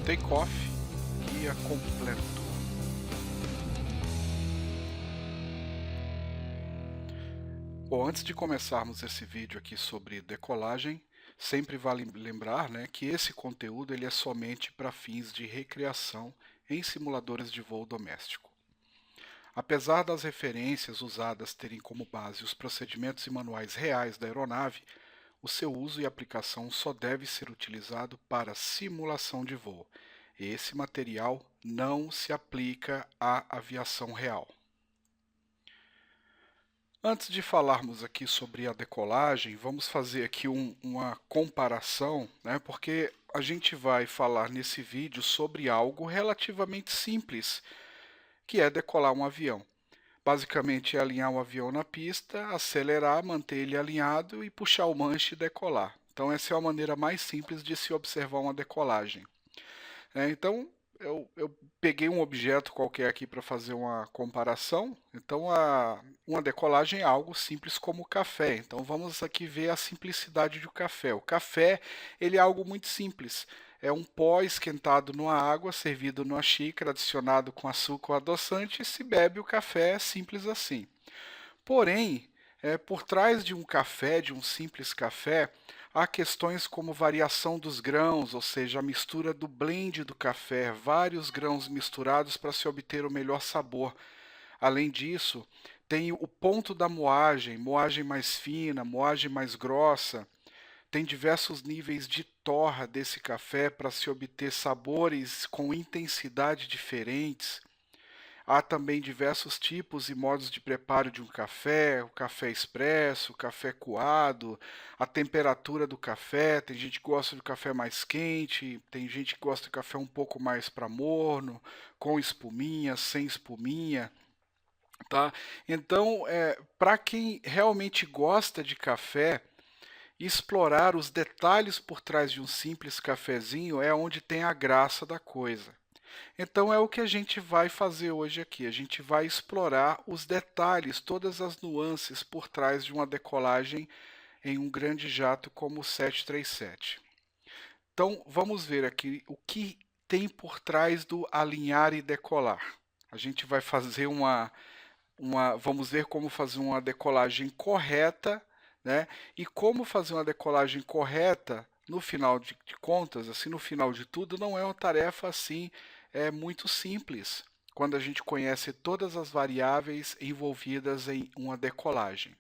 Takeoff Guia Completo. Bom, antes de começarmos esse vídeo aqui sobre decolagem, sempre vale lembrar, que esse conteúdo ele é somente para fins de recreação em simuladores de voo doméstico. Apesar das referências usadas terem como base os procedimentos e manuais reais da aeronave, o seu uso e aplicação só deve ser utilizado para simulação de voo. Esse material não se aplica à aviação real. Antes de falarmos aqui sobre a decolagem, vamos fazer aqui uma comparação, porque a gente vai falar nesse vídeo sobre algo relativamente simples, que é decolar um avião. Basicamente é alinhar um avião na pista, acelerar, manter ele alinhado e puxar o manche e decolar. Então essa é a maneira mais simples de se observar uma decolagem. Então eu peguei um objeto qualquer aqui para fazer uma comparação. Então uma decolagem é algo simples como o café. Então vamos aqui ver a simplicidade do café. O café ele é algo muito simples. É um pó esquentado numa água, servido numa xícara, adicionado com açúcar ou adoçante, e se bebe o café, é simples assim. Porém, por trás de um café, de um simples café, há questões como variação dos grãos, ou seja, a mistura do blend do café, vários grãos misturados para se obter o melhor sabor. Além disso, tem o ponto da moagem, moagem mais fina, moagem mais grossa. Tem diversos níveis de torra desse café para se obter sabores com intensidade diferentes. Há também diversos tipos e modos de preparo de um café, o café expresso, o café coado, a temperatura do café, tem gente que gosta do café mais quente, tem gente que gosta do café um pouco mais para morno, com espuminha, sem espuminha, tá? Então, para quem realmente gosta de café, explorar os detalhes por trás de um simples cafezinho é onde tem a graça da coisa. Então é o que a gente vai fazer hoje aqui. A gente vai explorar os detalhes, todas as nuances por trás de uma decolagem em um grande jato como o 737. Então vamos ver aqui o que tem por trás do alinhar e decolar. A gente vai fazer vamos ver como fazer uma decolagem correta, E como fazer uma decolagem correta, no final de contas, assim, no final de tudo, não é uma tarefa assim muito simples, quando a gente conhece todas as variáveis envolvidas em uma decolagem.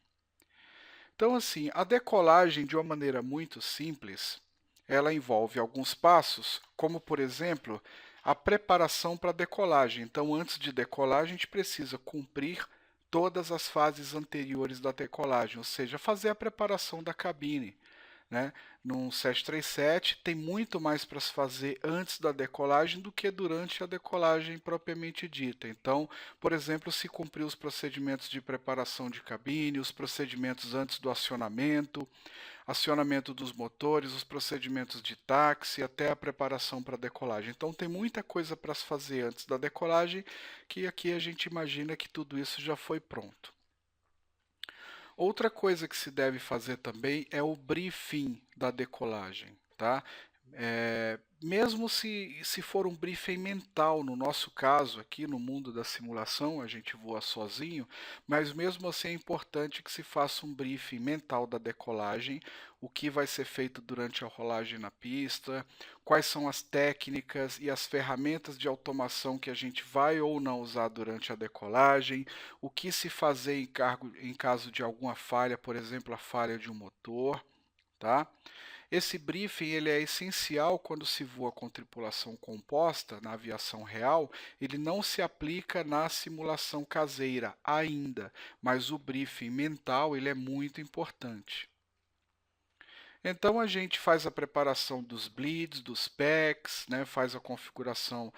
Então, assim, a decolagem, de uma maneira muito simples, ela envolve alguns passos, como, por exemplo, a preparação para a decolagem. Então, antes de decolar, a gente precisa cumprir todas as fases anteriores da decolagem, ou seja, fazer a preparação da cabine. Num 737 tem muito mais para se fazer antes da decolagem do que durante a decolagem propriamente dita. Então, por exemplo, se cumprir os procedimentos de preparação de cabine, os procedimentos antes do acionamento, acionamento dos motores, os procedimentos de táxi, até a preparação para a decolagem. Então tem muita coisa para se fazer antes da decolagem, que aqui a gente imagina que tudo isso já foi pronto. Outra coisa que se deve fazer também é o briefing da decolagem, tá? Mesmo se for um briefing mental, no nosso caso aqui no mundo da simulação, a gente voa sozinho, mas mesmo assim é importante que se faça um briefing mental da decolagem, o que vai ser feito durante a rolagem na pista, quais são as técnicas e as ferramentas de automação que a gente vai ou não usar durante a decolagem, o que se fazer em caso de alguma falha, por exemplo, a falha de um motor, tá? Esse briefing ele é essencial quando se voa com tripulação composta na aviação real. Ele não se aplica na simulação caseira ainda, mas o briefing mental ele é muito importante. Então a gente faz a preparação dos bleeds, dos packs, faz a configuração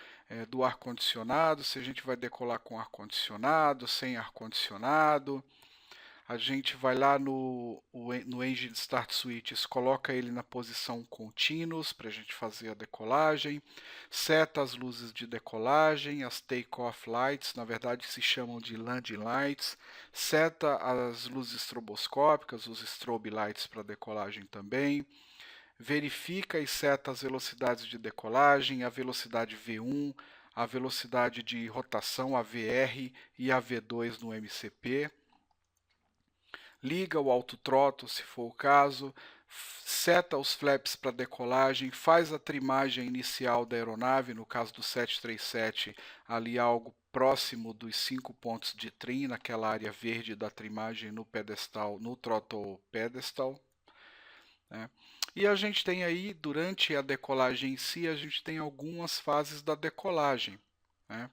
do ar-condicionado, se a gente vai decolar com ar-condicionado, sem ar-condicionado. A gente vai lá no Engine Start Switches, coloca ele na posição Continuous para a gente fazer a decolagem, seta as luzes de decolagem, as Take-Off Lights, na verdade se chamam de Landing Lights, seta as luzes estroboscópicas, os Strobe Lights para decolagem também, verifica e seta as velocidades de decolagem, a velocidade V1, a velocidade de rotação, a VR e a V2 no MCP, liga o autothrottle se for o caso, seta os flaps para decolagem, faz a trimagem inicial da aeronave, no caso do 737, ali algo próximo dos 5 pontos de trim, naquela área verde da trimagem no pedestal, no throttle pedestal, né? E a gente tem aí, durante a decolagem em si, a gente tem algumas fases da decolagem, né?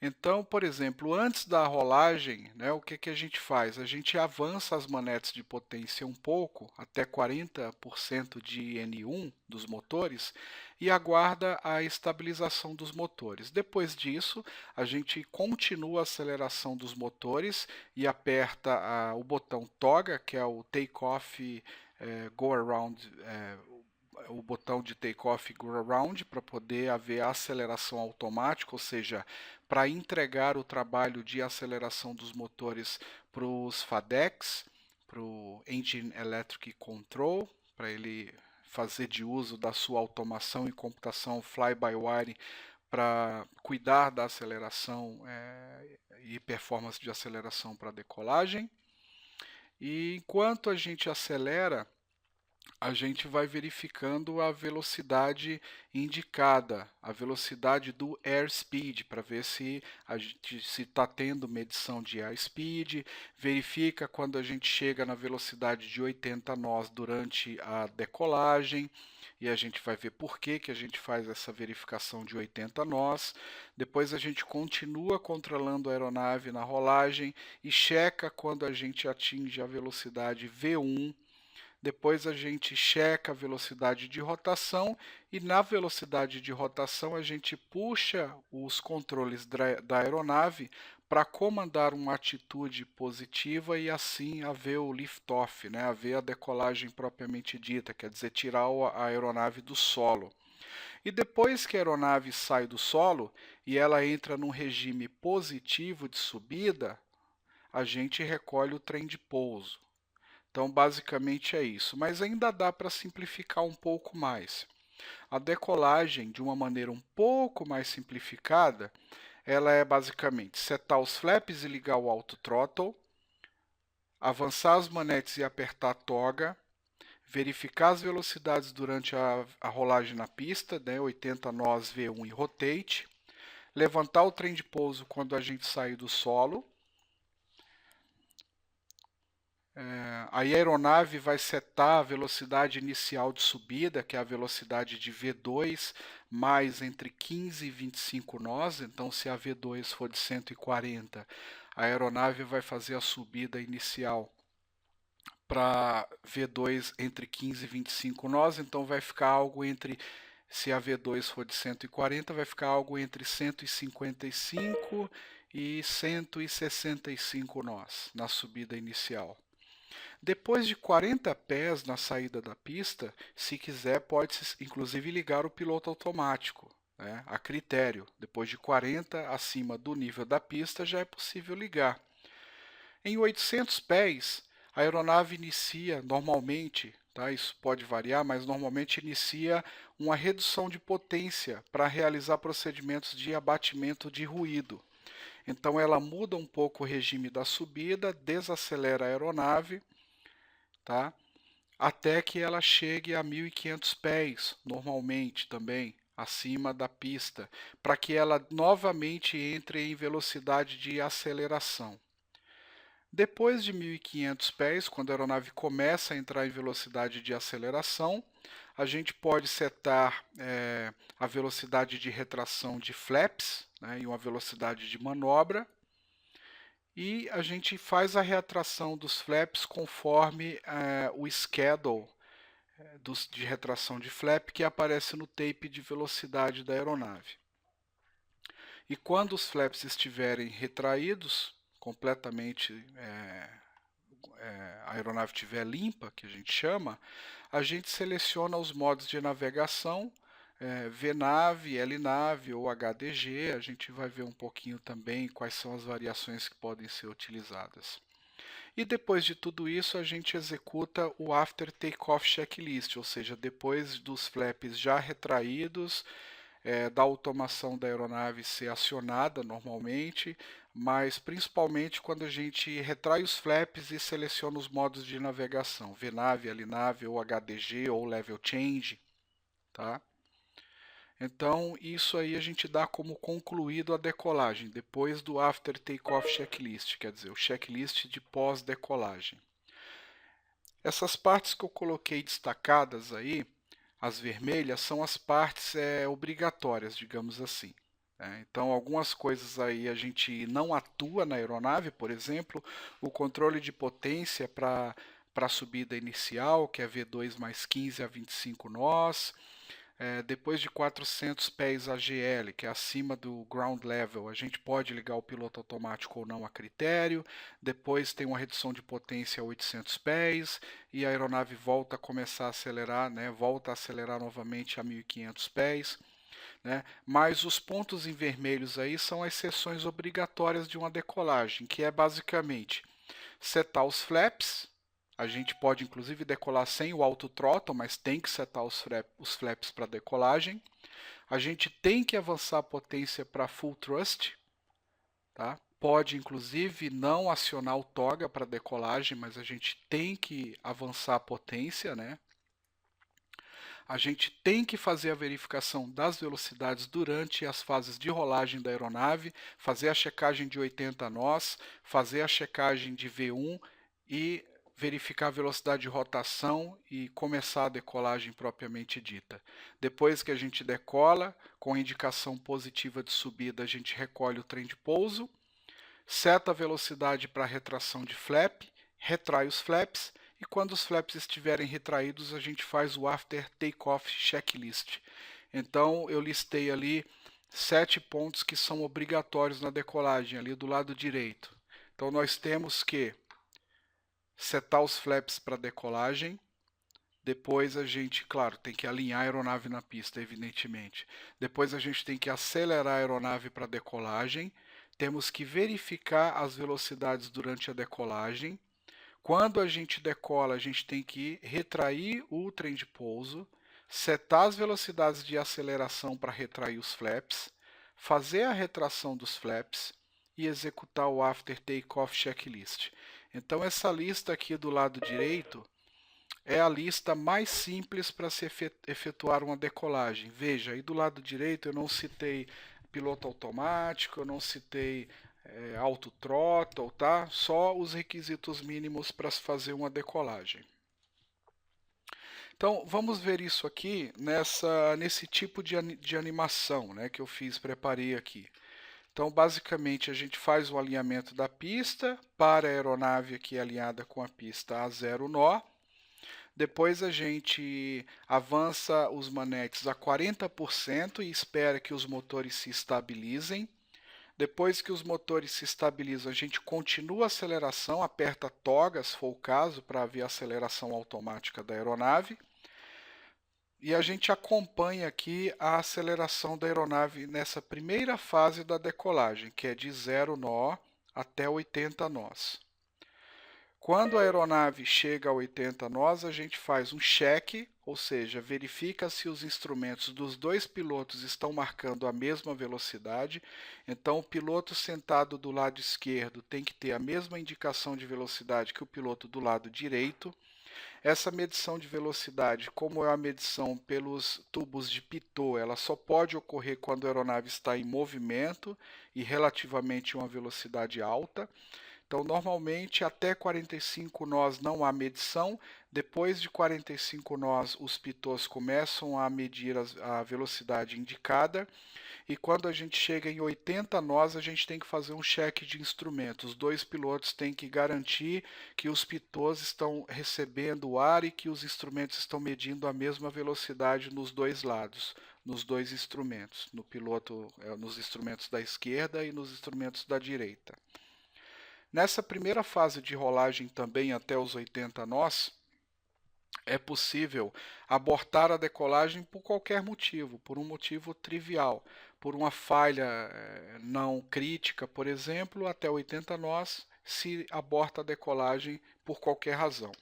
Então, por exemplo, antes da rolagem, né, o que a gente faz? A gente avança as manetes de potência um pouco, até 40% de N1 dos motores, e aguarda a estabilização dos motores. Depois disso, a gente continua a aceleração dos motores e aperta o botão toga, que é o take-off go around, o botão de take-off e go around, para poder haver aceleração automática, ou seja, para entregar o trabalho de aceleração dos motores para os FADECs, para o Engine Electric Control, para ele fazer de uso da sua automação e computação fly-by-wire para cuidar da aceleração e performance de aceleração para decolagem. E enquanto a gente acelera, a gente vai verificando a velocidade indicada, a velocidade do airspeed, para ver se a gente está tendo medição de airspeed, verifica quando a gente chega na velocidade de 80 nós durante a decolagem, e a gente vai ver por que a gente faz essa verificação de 80 nós. Depois a gente continua controlando a aeronave na rolagem e checa quando a gente atinge a velocidade V1. Depois a gente checa a velocidade de rotação e na velocidade de rotação a gente puxa os controles da aeronave para comandar uma atitude positiva e assim haver o lift-off, né? Haver a decolagem propriamente dita, quer dizer, tirar a aeronave do solo. E depois que a aeronave sai do solo e ela entra num regime positivo de subida, a gente recolhe o trem de pouso. Então, basicamente é isso, mas ainda dá para simplificar um pouco mais. A decolagem, de uma maneira um pouco mais simplificada, ela é basicamente setar os flaps e ligar o autothrottle, avançar as manetes e apertar a toga, verificar as velocidades durante a rolagem na pista, né, 80 nós V1 e rotate, levantar o trem de pouso quando a gente sair do solo. Aí a aeronave vai setar a velocidade inicial de subida, que é a velocidade de V2, mais entre 15 e 25 nós. Então, se a V2 for de 140, a aeronave vai fazer a subida inicial para V2 entre 15 e 25 nós. Então, vai ficar algo entre, se a V2 for de 140, vai ficar algo entre 155 e 165 nós na subida inicial. Depois de 40 pés na saída da pista, se quiser, pode-se inclusive ligar o piloto automático, né, a critério. Depois de 40 acima do nível da pista, já é possível ligar. Em 800 pés, a aeronave inicia normalmente, tá, isso pode variar, mas normalmente inicia uma redução de potência para realizar procedimentos de abatimento de ruído. Então ela muda um pouco o regime da subida, desacelera a aeronave, tá? Até que ela chegue a 1.500 pés, normalmente também, acima da pista, para que ela novamente entre em velocidade de aceleração. Depois de 1.500 pés, quando a aeronave começa a entrar em velocidade de aceleração, a gente pode setar a velocidade de retração de flaps, né, e uma velocidade de manobra, e a gente faz a retração dos flaps conforme o schedule de retração de flap que aparece no tape de velocidade da aeronave. E quando os flaps estiverem retraídos, completamente a aeronave estiver limpa, que a gente chama, a gente seleciona os modos de navegação, VNAV, LNAV ou HDG. A gente vai ver um pouquinho também quais são as variações que podem ser utilizadas. E depois de tudo isso, a gente executa o After Takeoff Checklist, ou seja, depois dos flaps já retraídos, da automação da aeronave ser acionada normalmente, mas principalmente quando a gente retrai os flaps e seleciona os modos de navegação, VNAV, LNAV, ou HDG, ou Level Change, tá? Então, isso aí a gente dá como concluído a decolagem, depois do After Takeoff Checklist, quer dizer, o checklist de pós-decolagem. Essas partes que eu coloquei destacadas aí, as vermelhas, são as partes obrigatórias, digamos assim. Então, algumas coisas aí a gente não atua na aeronave, por exemplo, o controle de potência para a subida inicial, que é V2 mais 15 a 25 nós. Depois de 400 pés AGL, que é acima do ground level, a gente pode ligar o piloto automático ou não a critério. Depois tem uma redução de potência a 800 pés e a aeronave volta a começar a acelerar, né, volta a acelerar novamente a 1500 pés. Né? Mas os pontos em vermelhos aí são as seções obrigatórias de uma decolagem, que é basicamente setar os flaps. A gente pode inclusive decolar sem o auto throttle, mas tem que setar os flaps para decolagem. A gente tem que avançar a potência para full thrust, tá? Pode inclusive não acionar o toga para decolagem, mas a gente tem que avançar a potência, né? A gente tem que fazer a verificação das velocidades durante as fases de rolagem da aeronave, fazer a checagem de 80 nós, fazer a checagem de V1 e verificar a velocidade de rotação e começar a decolagem propriamente dita. Depois que a gente decola, com indicação positiva de subida, a gente recolhe o trem de pouso, seta a velocidade para retração de flap, retrai os flaps e quando os flaps estiverem retraídos, a gente faz o After Takeoff Checklist. Então, eu listei ali 7 pontos que são obrigatórios na decolagem, ali do lado direito. Então, nós temos que setar os flaps para decolagem. Depois a gente, claro, tem que alinhar a aeronave na pista, evidentemente. Depois a gente tem que acelerar a aeronave para decolagem. Temos que verificar as velocidades durante a decolagem. Quando a gente decola, a gente tem que retrair o trem de pouso, setar as velocidades de aceleração para retrair os flaps, fazer a retração dos flaps e executar o After Takeoff Checklist. Então, essa lista aqui do lado direito é a lista mais simples para se efetuar uma decolagem. Veja, aí do lado direito eu não citei piloto automático, eu não citei auto throttle, tá? Só os requisitos mínimos para se fazer uma decolagem. Então, vamos ver isso aqui nesse tipo de animação, né, que eu preparei aqui. Então, basicamente, a gente faz o alinhamento da pista para a aeronave aqui alinhada com a pista a 0 nó. Depois a gente avança os manetes a 40% e espera que os motores se estabilizem. Depois que os motores se estabilizam, a gente continua a aceleração, aperta toga, se for o caso, para ver a aceleração automática da aeronave. E a gente acompanha aqui a aceleração da aeronave nessa primeira fase da decolagem, que é de 0 nó até 80 nós. Quando a aeronave chega a 80 nós, a gente faz um check, ou seja, verifica se os instrumentos dos dois pilotos estão marcando a mesma velocidade. Então, o piloto sentado do lado esquerdo tem que ter a mesma indicação de velocidade que o piloto do lado direito. Essa medição de velocidade, como é a medição pelos tubos de pitot, ela só pode ocorrer quando a aeronave está em movimento e relativamente a uma velocidade alta. Então, normalmente, até 45 nós não há medição. Depois de 45 nós, os pitôs começam a medir a velocidade indicada. E quando a gente chega em 80 nós, a gente tem que fazer um cheque de instrumento. Os dois pilotos têm que garantir que os pitôs estão recebendo o ar e que os instrumentos estão medindo a mesma velocidade nos dois lados, nos dois instrumentos, no piloto, nos instrumentos da esquerda e nos instrumentos da direita. Nessa primeira fase de rolagem também até os 80 nós, é possível abortar a decolagem por qualquer motivo, por um motivo trivial, por uma falha não crítica, por exemplo, até 80 nós se aborta a decolagem por qualquer razão.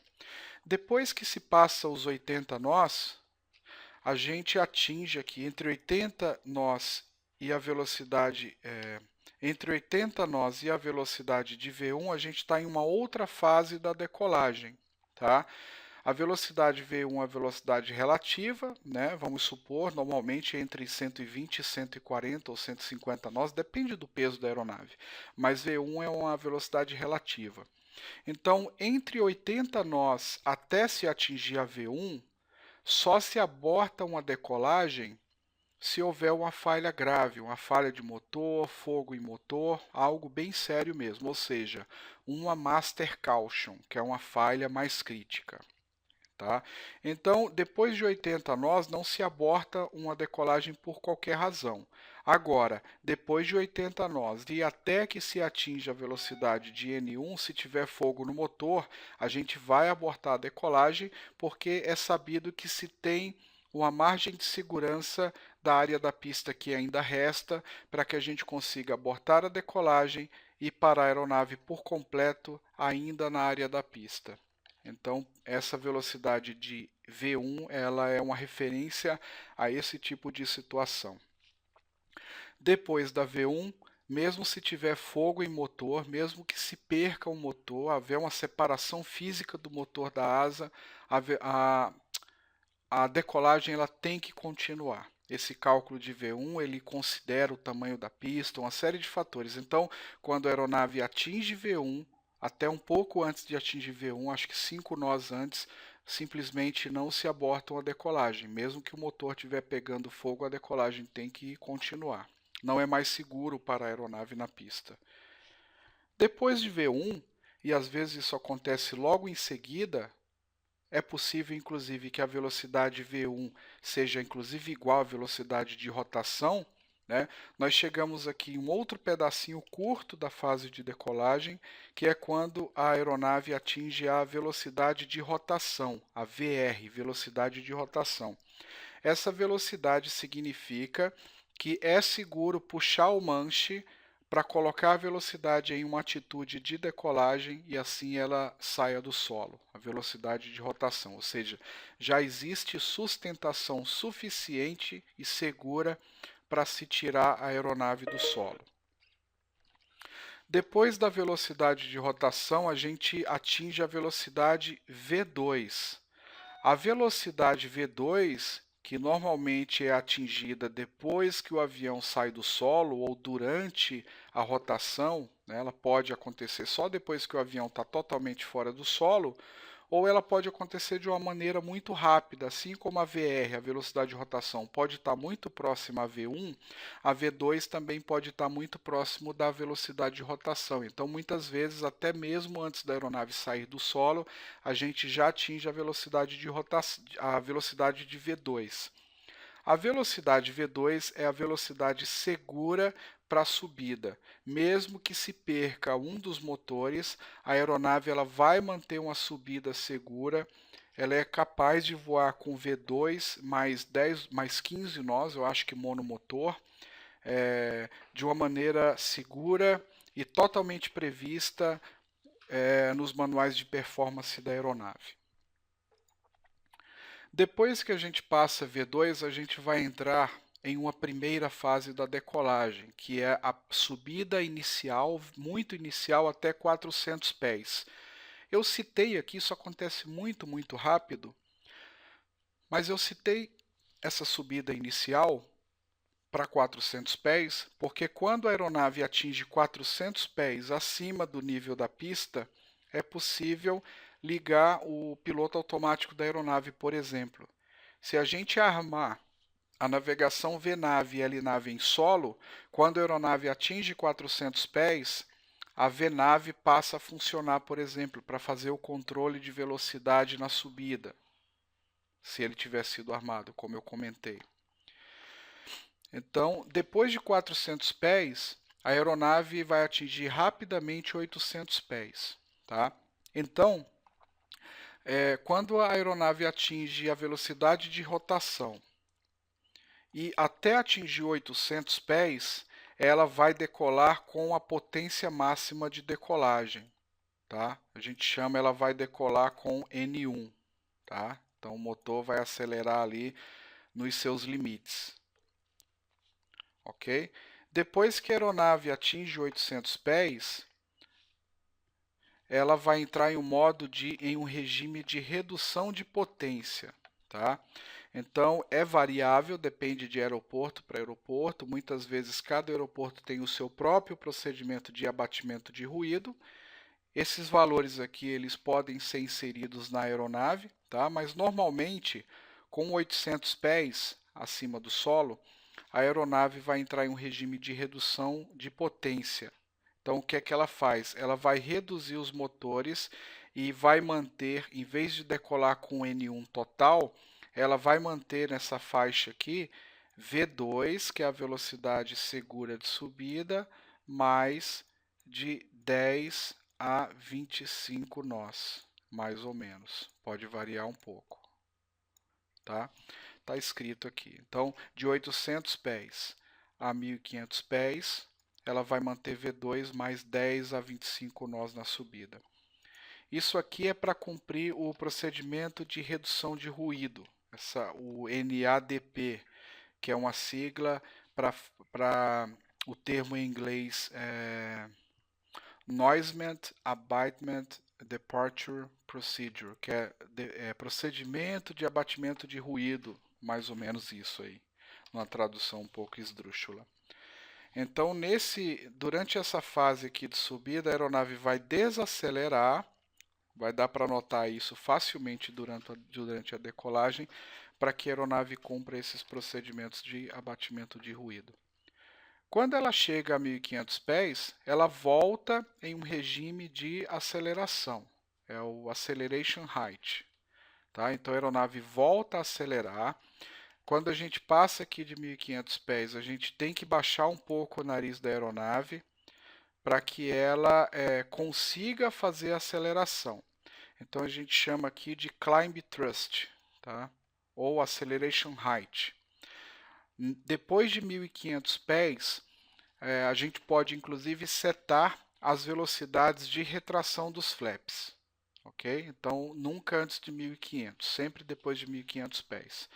Depois que se passa os 80 nós, a gente atinge aqui entre 80 nós e a velocidade entre 80 nós e a velocidade de V1, a gente está em uma outra fase da decolagem, tá? A velocidade V1 é a velocidade relativa, né? Vamos supor, normalmente entre 120 e 140 ou 150 nós, depende do peso da aeronave, mas V1 é uma velocidade relativa. Então, entre 80 nós até se atingir a V1, só se aborta uma decolagem se houver uma falha grave, uma falha de motor, fogo em motor, algo bem sério mesmo, ou seja, uma master caution, que é uma falha mais crítica. Tá? Então, depois de 80 nós, não se aborta uma decolagem por qualquer razão. Agora, depois de 80 nós e até que se atinja a velocidade de N1, se tiver fogo no motor, a gente vai abortar a decolagem, porque é sabido que se tem uma margem de segurança da área da pista que ainda resta, para que a gente consiga abortar a decolagem e parar a aeronave por completo ainda na área da pista. Então, essa velocidade de V1, ela é uma referência a esse tipo de situação. Depois da V1, mesmo se tiver fogo em motor, mesmo que se perca o motor, haver uma separação física do motor da asa, a decolagem ela tem que continuar. Esse cálculo de V1, ele considera o tamanho da pista, uma série de fatores. Então, quando a aeronave atinge V1, até um pouco antes de atingir V1, acho que 5 nós antes, simplesmente não se aborta uma decolagem. Mesmo que o motor estiver pegando fogo, a decolagem tem que continuar. Não é mais seguro para a aeronave na pista. Depois de V1, e às vezes isso acontece logo em seguida, é possível, inclusive, que a velocidade V1 seja, inclusive, igual à velocidade de rotação, né? Nós chegamos aqui em um outro pedacinho curto da fase de decolagem, que é quando a aeronave atinge a velocidade de rotação, a VR, velocidade de rotação. Essa velocidade significa que é seguro puxar o manche para colocar a velocidade em uma atitude de decolagem e assim ela saia do solo, a velocidade de rotação, ou seja, já existe sustentação suficiente e segura para se tirar a aeronave do solo. Depois da velocidade de rotação, a gente atinge a velocidade V2. A velocidade V2, que normalmente é atingida depois que o avião sai do solo ou durante a rotação, né, ela pode acontecer só depois que o avião está totalmente fora do solo, ou ela pode acontecer de uma maneira muito rápida, assim como a VR, a velocidade de rotação, pode estar muito próxima a V1, a V2 também pode estar muito próximo da velocidade de rotação. Então, muitas vezes, até mesmo antes da aeronave sair do solo, a gente já atinge a velocidade de rotação, a velocidade de V2. A velocidade V2 é a velocidade segura para a subida. Mesmo que se perca um dos motores, a aeronave ela vai manter uma subida segura. Ela é capaz de voar com V2 mais 15 nós, eu acho que monomotor, de uma maneira segura e totalmente prevista nos manuais de performance da aeronave. Depois que a gente passa V2, a gente vai entrar em uma primeira fase da decolagem, que é a subida inicial, muito inicial, até 400 pés. Eu citei aqui, isso acontece muito rápido, mas eu citei essa subida inicial para 400 pés, porque quando a aeronave atinge 400 pés acima do nível da pista, é possível ligar o piloto automático da aeronave, por exemplo. Se a gente armar a navegação VNAV e LNAV em solo, quando a aeronave atinge 400 pés, a VNAV passa a funcionar, por exemplo, para fazer o controle de velocidade na subida, se ele tiver sido armado, como eu comentei. Então, depois de 400 pés, a aeronave vai atingir rapidamente 800 pés. Tá? Então, quando a aeronave atinge a velocidade de rotação e até atingir 800 pés, ela vai decolar com a potência máxima de decolagem, tá? A gente chama, ela vai decolar com N1, tá? Então o motor vai acelerar ali nos seus limites, ok? Depois que a aeronave atinge 800 pés, ela vai entrar em um regime de redução de potência, tá? Então é variável, depende de aeroporto para aeroporto. Muitas vezes cada aeroporto tem o seu próprio procedimento de abatimento de ruído. Esses valores aqui eles podem ser inseridos na aeronave, tá? Mas normalmente com 800 pés acima do solo, a aeronave vai entrar em um regime de redução de potência. Então, o que é que ela faz? Ela vai reduzir os motores e vai manter, em vez de decolar com N1 total, ela vai manter nessa faixa aqui V2, que é a velocidade segura de subida, mais de 10 a 25 nós, mais ou menos. Pode variar um pouco, tá? Está escrito aqui. Então, de 800 pés a 1.500 pés, ela vai manter V2 mais 10 a 25 nós na subida. Isso aqui é para cumprir o procedimento de redução de ruído, o NADP, que é uma sigla para o termo em inglês Noisement Abatement Departure Procedure, que é procedimento de abatimento de ruído, mais ou menos isso aí, uma tradução um pouco esdrúxula. Então, durante essa fase aqui de subida, a aeronave vai desacelerar, vai dar para notar isso facilmente durante a decolagem, para que a aeronave cumpra esses procedimentos de abatimento de ruído. Quando ela chega a 1.500 pés, ela volta em um regime de aceleração, é o Acceleration Height. Tá? Então a aeronave volta a acelerar. Quando a gente passa aqui de 1.500 pés, a gente tem que baixar um pouco o nariz da aeronave para que ela consiga fazer a aceleração. Então a gente chama aqui de Climb Thrust, tá? Ou Acceleration Height. Depois de 1.500 pés, a gente pode inclusive setar as velocidades de retração dos flaps. Ok? Então nunca antes de 1.500, sempre depois de 1.500 pés.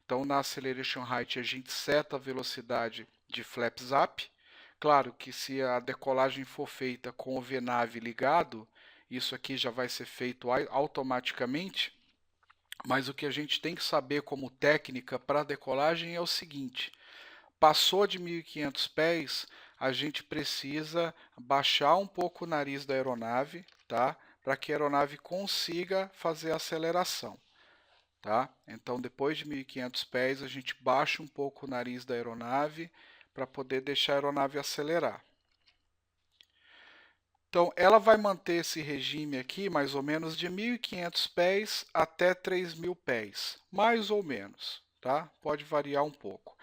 Então, na Acceleration Height, a gente seta a velocidade de flaps up. Claro que se a decolagem for feita com o VNAV ligado, isso aqui já vai ser feito automaticamente. Mas o que a gente tem que saber como técnica para a decolagem é o seguinte: passou de 1.500 pés, a gente precisa baixar um pouco o nariz da aeronave, tá? Para que a aeronave consiga fazer a aceleração. Tá? Então, depois de 1.500 pés, a gente baixa um pouco o nariz da aeronave para poder deixar a aeronave acelerar. Então, ela vai manter esse regime aqui, mais ou menos, de 1.500 pés até 3.000 pés, mais ou menos. Tá? Pode variar um pouco.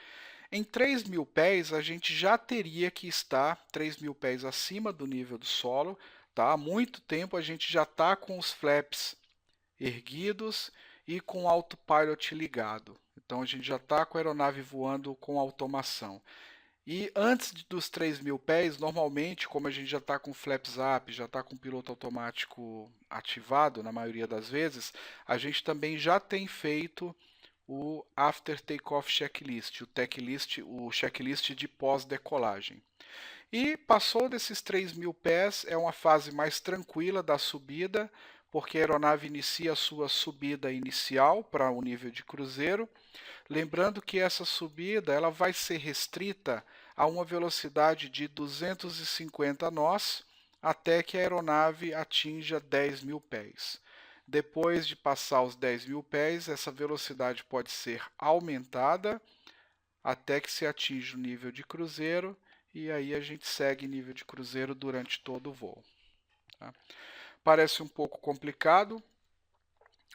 Em 3.000 pés, a gente já teria que estar 3.000 pés acima do nível do solo. Tá? Há muito tempo a gente já está com os flaps erguidos e com o autopilot ligado. Então a gente já está com a aeronave voando com automação. E antes dos 3.000 pés, normalmente, como a gente já está com flaps up, já está com o piloto automático ativado na maioria das vezes, a gente também já tem feito o After Takeoff Checklist, o checklist de pós-decolagem. E passou desses 3.000 pés, é uma fase mais tranquila da subida, porque a aeronave inicia a sua subida inicial para o nível de cruzeiro. Lembrando que essa subida ela vai ser restrita a uma velocidade de 250 nós, até que a aeronave atinja 10.000 pés. Depois de passar os 10.000 pés, essa velocidade pode ser aumentada até que se atinja o nível de cruzeiro, e aí a gente segue nível de cruzeiro durante todo o voo. Tá? Parece um pouco complicado,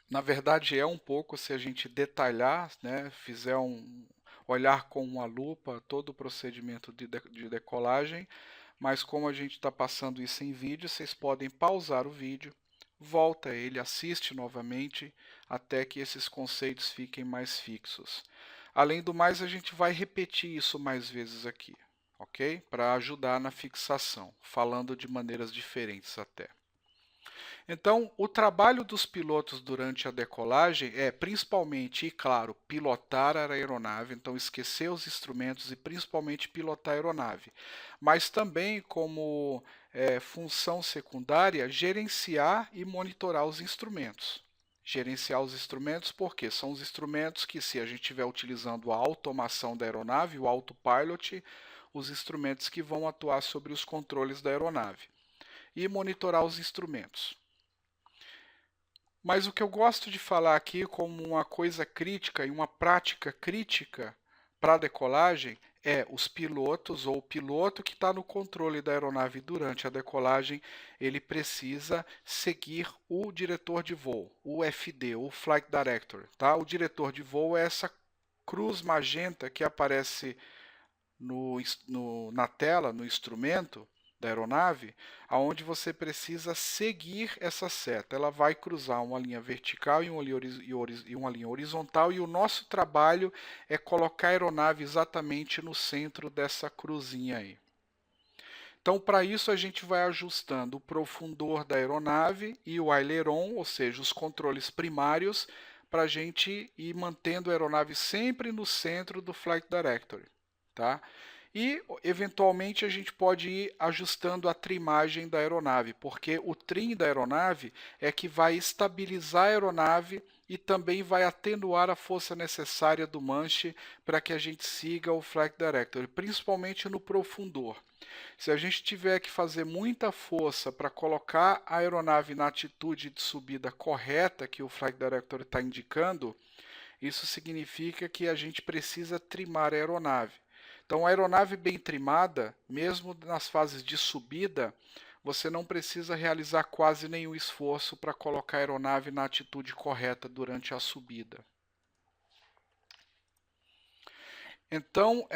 na verdade é um pouco se a gente detalhar, né, olhar com uma lupa todo o procedimento de decolagem, mas como a gente está passando isso em vídeo, vocês podem pausar o vídeo, volta ele, assiste novamente, até que esses conceitos fiquem mais fixos. Além do mais, a gente vai repetir isso mais vezes aqui. ok? Para ajudar na fixação, falando de maneiras diferentes até. Então, o trabalho dos pilotos durante a decolagem é principalmente, e claro, pilotar a aeronave, então esquecer os instrumentos e principalmente pilotar a aeronave. Mas também, como função secundária, gerenciar e monitorar os instrumentos. Gerenciar os instrumentos porque são os instrumentos que, se a gente estiver utilizando a automação da aeronave, o autopilot, os instrumentos que vão atuar sobre os controles da aeronave. E monitorar os instrumentos. Mas o que eu gosto de falar aqui como uma coisa crítica e uma prática crítica para a decolagem é os pilotos ou o piloto que está no controle da aeronave durante a decolagem, ele precisa seguir o diretor de voo, o FD, o Flight Director. Tá? O diretor de voo é essa cruz magenta que aparece na tela, no instrumento da aeronave, aonde você precisa seguir essa seta. Ela vai cruzar uma linha vertical e uma linha horizontal, e o nosso trabalho é colocar a aeronave exatamente no centro dessa cruzinha aí. Então, para isso, a gente vai ajustando o profundor da aeronave e o aileron, ou seja, os controles primários, para a gente ir mantendo a aeronave sempre no centro do Flight Directory. Tá? E, eventualmente, a gente pode ir ajustando a trimagem da aeronave, porque o trim da aeronave é que vai estabilizar a aeronave e também vai atenuar a força necessária do manche para que a gente siga o Flight Directory, principalmente no profundor. Se a gente tiver que fazer muita força para colocar a aeronave na atitude de subida correta que o Flight Directory está indicando, isso significa que a gente precisa trimar a aeronave. Então, a aeronave bem trimada, mesmo nas fases de subida, você não precisa realizar quase nenhum esforço para colocar a aeronave na atitude correta durante a subida. Então,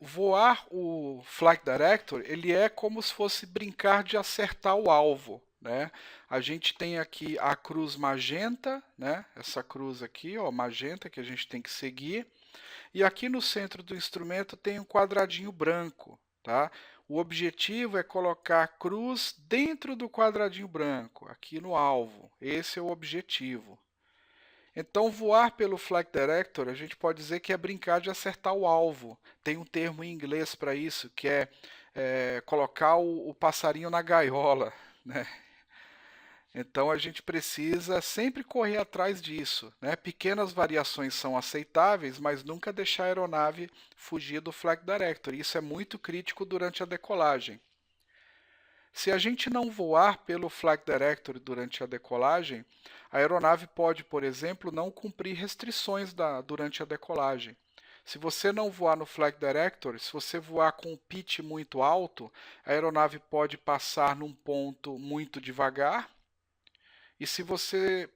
voar o Flight Director, ele é como se fosse brincar de acertar o alvo. Né? A gente tem aqui a cruz magenta, né? Essa cruz aqui, ó, magenta, que a gente tem que seguir. E aqui no centro do instrumento tem um quadradinho branco. Tá? O objetivo é colocar a cruz dentro do quadradinho branco, aqui no alvo. Esse é o objetivo. Então, voar pelo Flight Director, a gente pode dizer que é brincar de acertar o alvo. Tem um termo em inglês para isso, que é colocar o passarinho na gaiola. Né? Então, a gente precisa sempre correr atrás disso. Né? Pequenas variações são aceitáveis, mas nunca deixar a aeronave fugir do Flight Director. Isso é muito crítico durante a decolagem. Se a gente não voar pelo Flight Directory durante a decolagem, a aeronave pode, por exemplo, não cumprir restrições durante a decolagem. Se você não voar no Flight Directory, se você voar com um pitch muito alto, a aeronave pode passar num ponto muito devagar. E se você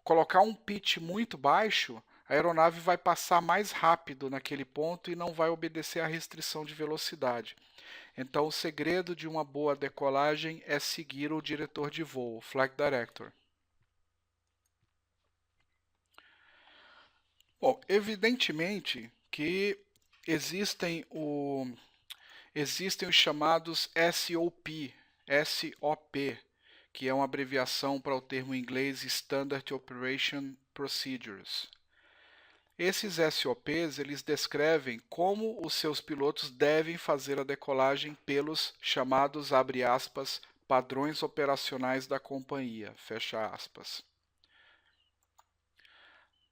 colocar um pitch muito baixo, a aeronave vai passar mais rápido naquele ponto e não vai obedecer à restrição de velocidade. Então, o segredo de uma boa decolagem é seguir o diretor de voo, o Flight Director. Bom, evidentemente que existem, existem os chamados SOP, que é uma abreviação para o termo em inglês Standard Operation Procedures. Esses SOPs, eles descrevem como os seus pilotos devem fazer a decolagem pelos chamados, abre aspas, padrões operacionais da companhia, fecha aspas.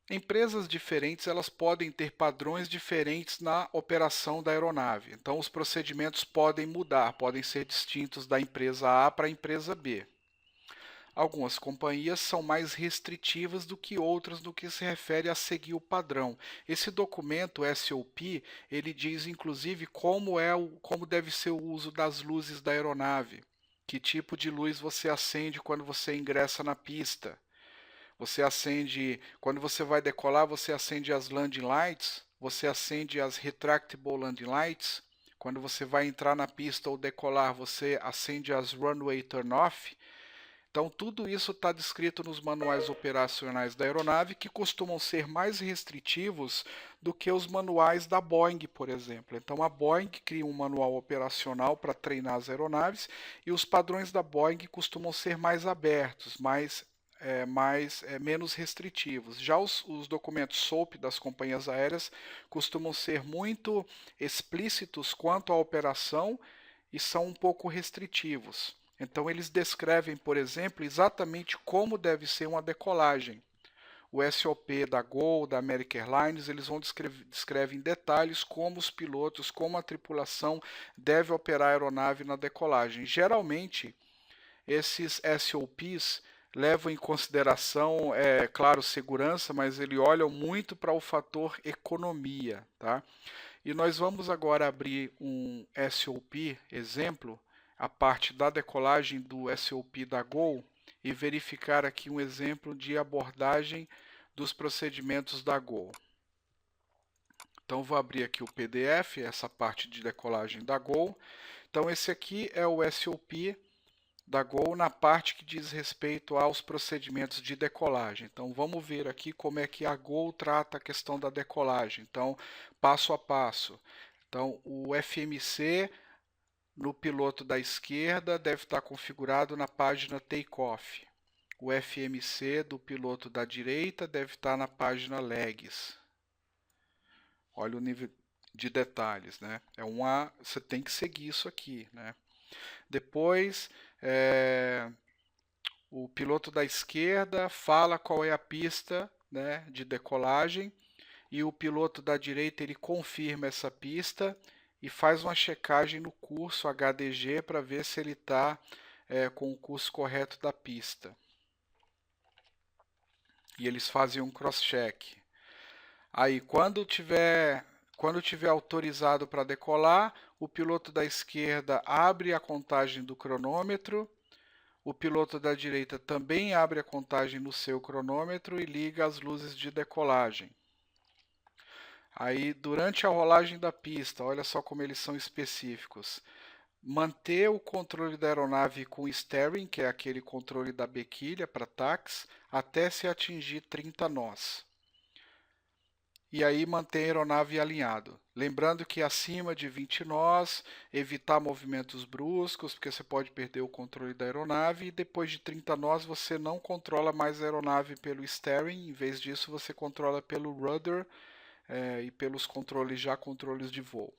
Empresas diferentes, elas podem ter padrões diferentes na operação da aeronave. Então, os procedimentos podem mudar, podem ser distintos da empresa A para a empresa B. Algumas companhias são mais restritivas do que outras no que se refere a seguir o padrão. Esse documento SOP, ele diz inclusive como deve ser o uso das luzes da aeronave. Que tipo de luz você acende quando você ingressa na pista? Você acende, quando você vai decolar, você acende as landing lights, você acende as retractable landing lights. Quando você vai entrar na pista ou decolar, você acende as runway turn off. Então, tudo isso está descrito nos manuais operacionais da aeronave, que costumam ser mais restritivos do que os manuais da Boeing, por exemplo. Então, a Boeing cria um manual operacional para treinar as aeronaves e os padrões da Boeing costumam ser mais abertos, menos restritivos. Já os documentos SOAP das companhias aéreas costumam ser muito explícitos quanto à operação e são um pouco restritivos. Então eles descrevem, por exemplo, exatamente como deve ser uma decolagem. O SOP da Gol, da American Airlines, eles vão descrevem em detalhes como os pilotos, como a tripulação deve operar a aeronave na decolagem. Geralmente, esses SOPs levam em consideração, claro, segurança, mas eles olham muito para o fator economia, tá? E nós vamos agora abrir um SOP, exemplo, a parte da decolagem do SOP da Gol e verificar aqui um exemplo de abordagem dos procedimentos da Gol. Então vou abrir aqui o PDF, essa parte de decolagem da Gol. Então esse aqui é o SOP da Gol na parte que diz respeito aos procedimentos de decolagem. Então vamos ver aqui como é que a Gol trata a questão da decolagem. Então, passo a passo. Então, o FMC no piloto da esquerda deve estar configurado na página Takeoff. O FMC do piloto da direita deve estar na página Legs. Olha o nível de detalhes, né? Você tem que seguir isso aqui, né? Depois, o piloto da esquerda fala qual é a pista, né, de decolagem e o piloto da direita ele confirma essa pista e faz uma checagem no curso HDG para ver se ele está com o curso correto da pista. E eles fazem um cross-check. Aí, quando tiver autorizado para decolar, o piloto da esquerda abre a contagem do cronômetro, o piloto da direita também abre a contagem no seu cronômetro e liga as luzes de decolagem. Aí, durante a rolagem da pista, olha só como eles são específicos. Manter o controle da aeronave com steering, que é aquele controle da bequilha para táxi, até se atingir 30 nós. E aí manter a aeronave alinhado. Lembrando que acima de 20 nós, evitar movimentos bruscos, porque você pode perder o controle da aeronave, e depois de 30 nós você não controla mais a aeronave pelo steering, em vez disso você controla pelo rudder e pelos controles de voo.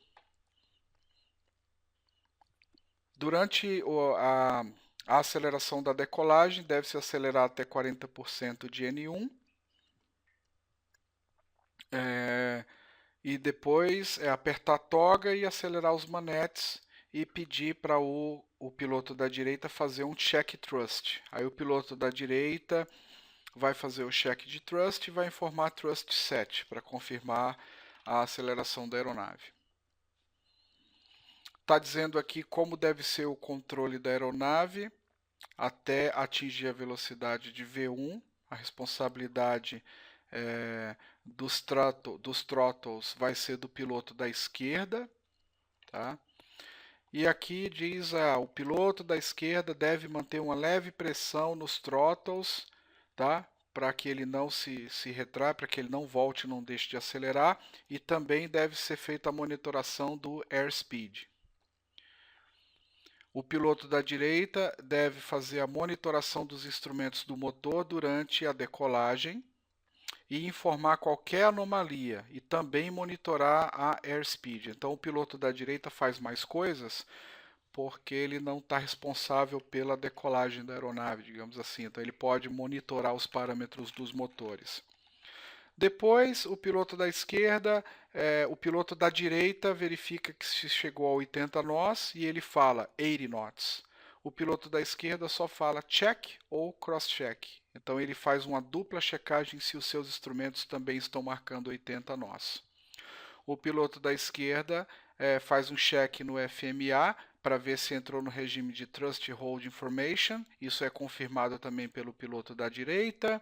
Durante a aceleração da decolagem, deve-se acelerar até 40% de N1. E depois apertar a toga e acelerar os manetes e pedir para o piloto da direita fazer um check thrust. Aí o piloto da direita vai fazer o check de thrust e vai informar thrust set para confirmar a aceleração da aeronave. Está dizendo aqui como deve ser o controle da aeronave até atingir a velocidade de V1. A responsabilidade dos throttles vai ser do piloto da esquerda. Tá? E aqui diz o piloto da esquerda deve manter uma leve pressão nos throttles, tá? Para que ele não se retraia, para que ele não volte e não deixe de acelerar. E também deve ser feita a monitoração do airspeed. O piloto da direita deve fazer a monitoração dos instrumentos do motor durante a decolagem e informar qualquer anomalia e também monitorar a airspeed. Então o piloto da direita faz mais coisas porque ele não está responsável pela decolagem da aeronave, digamos assim. Então ele pode monitorar os parâmetros dos motores. Depois, o piloto da esquerda, o piloto da direita verifica que se chegou a 80 nós e ele fala 80 knots. O piloto da esquerda só fala check ou cross-check. Então ele faz uma dupla checagem se os seus instrumentos também estão marcando 80 nós. O piloto da esquerda faz um check no FMA para ver se entrou no regime de Trust Hold Information. Isso é confirmado também pelo piloto da direita.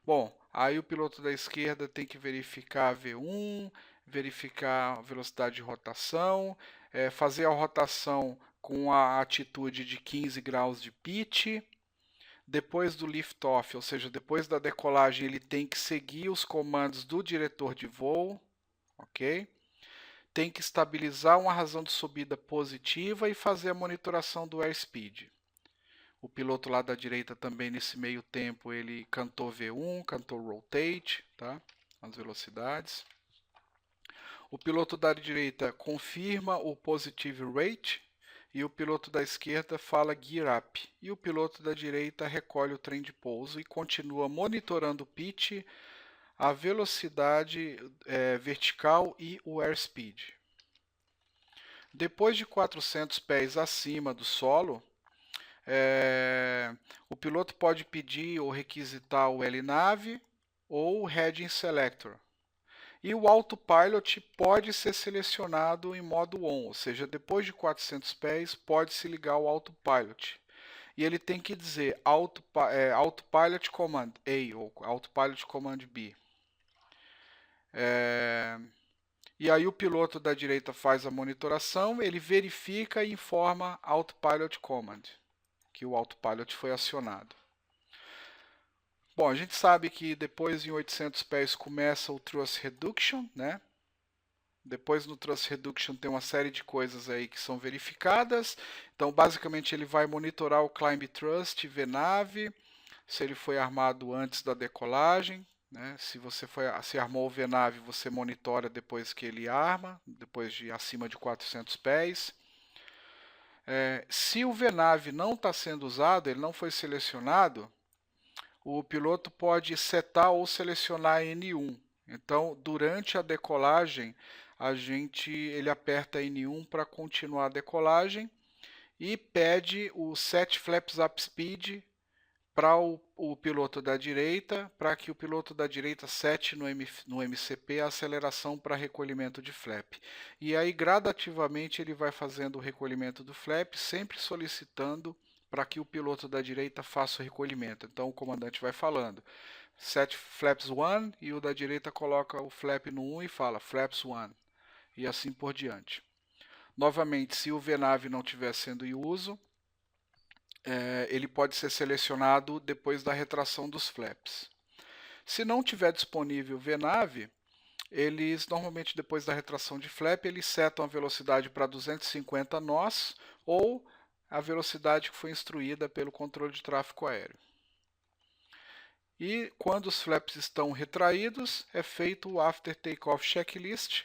Bom, aí o piloto da esquerda tem que verificar a V1, verificar a velocidade de rotação, fazer a rotação com a atitude de 15 graus de pitch, Depois do liftoff, ou seja, depois da decolagem, ele tem que seguir os comandos do diretor de voo, ok? Tem que estabilizar uma razão de subida positiva e fazer a monitoração do airspeed. O piloto lá da direita também, nesse meio tempo, ele cantou V1, cantou rotate, tá? As velocidades. O piloto da direita confirma o positive rate e o piloto da esquerda fala gear up. E o piloto da direita recolhe o trem de pouso e continua monitorando o pitch, a velocidade vertical e o airspeed. Depois de 400 pés acima do solo, o piloto pode pedir ou requisitar o LNAV ou o Heading Selector. E o Autopilot pode ser selecionado em modo on, ou seja, depois de 400 pés pode se ligar o Autopilot. E ele tem que dizer Autopilot Command A ou Autopilot Command B. E aí o piloto da direita faz a monitoração, ele verifica e informa Autopilot Command, que o Autopilot foi acionado. Bom, a gente sabe que depois em 800 pés começa o Thrust Reduction, né? Depois no Thrust Reduction tem uma série de coisas aí que são verificadas. Então, basicamente, ele vai monitorar o Climb Thrust, VNAV, se ele foi armado antes da decolagem, né? Se armou o VNAV, você monitora depois que ele arma, depois de acima de 400 pés. Se o VNAV não está sendo usado, ele não foi selecionado, o piloto pode setar ou selecionar N1. Então, durante a decolagem, ele aperta N1 para continuar a decolagem e pede o Set Flaps Up Speed para o piloto da direita, para que o piloto da direita sete no MCP a aceleração para recolhimento de flap. E aí, gradativamente, ele vai fazendo o recolhimento do flap, sempre solicitando para que o piloto da direita faça o recolhimento. Então, o comandante vai falando, set flaps 1, e o da direita coloca o flap no 1 e fala flaps 1, e assim por diante. Novamente, se o VNAV não estiver sendo em uso, ele pode ser selecionado depois da retração dos flaps. Se não tiver disponível VNAV, eles normalmente depois da retração de flap, eles setam a velocidade para 250 nós ou a velocidade que foi instruída pelo controle de tráfego aéreo. E quando os flaps estão retraídos, é feito o After Takeoff Checklist,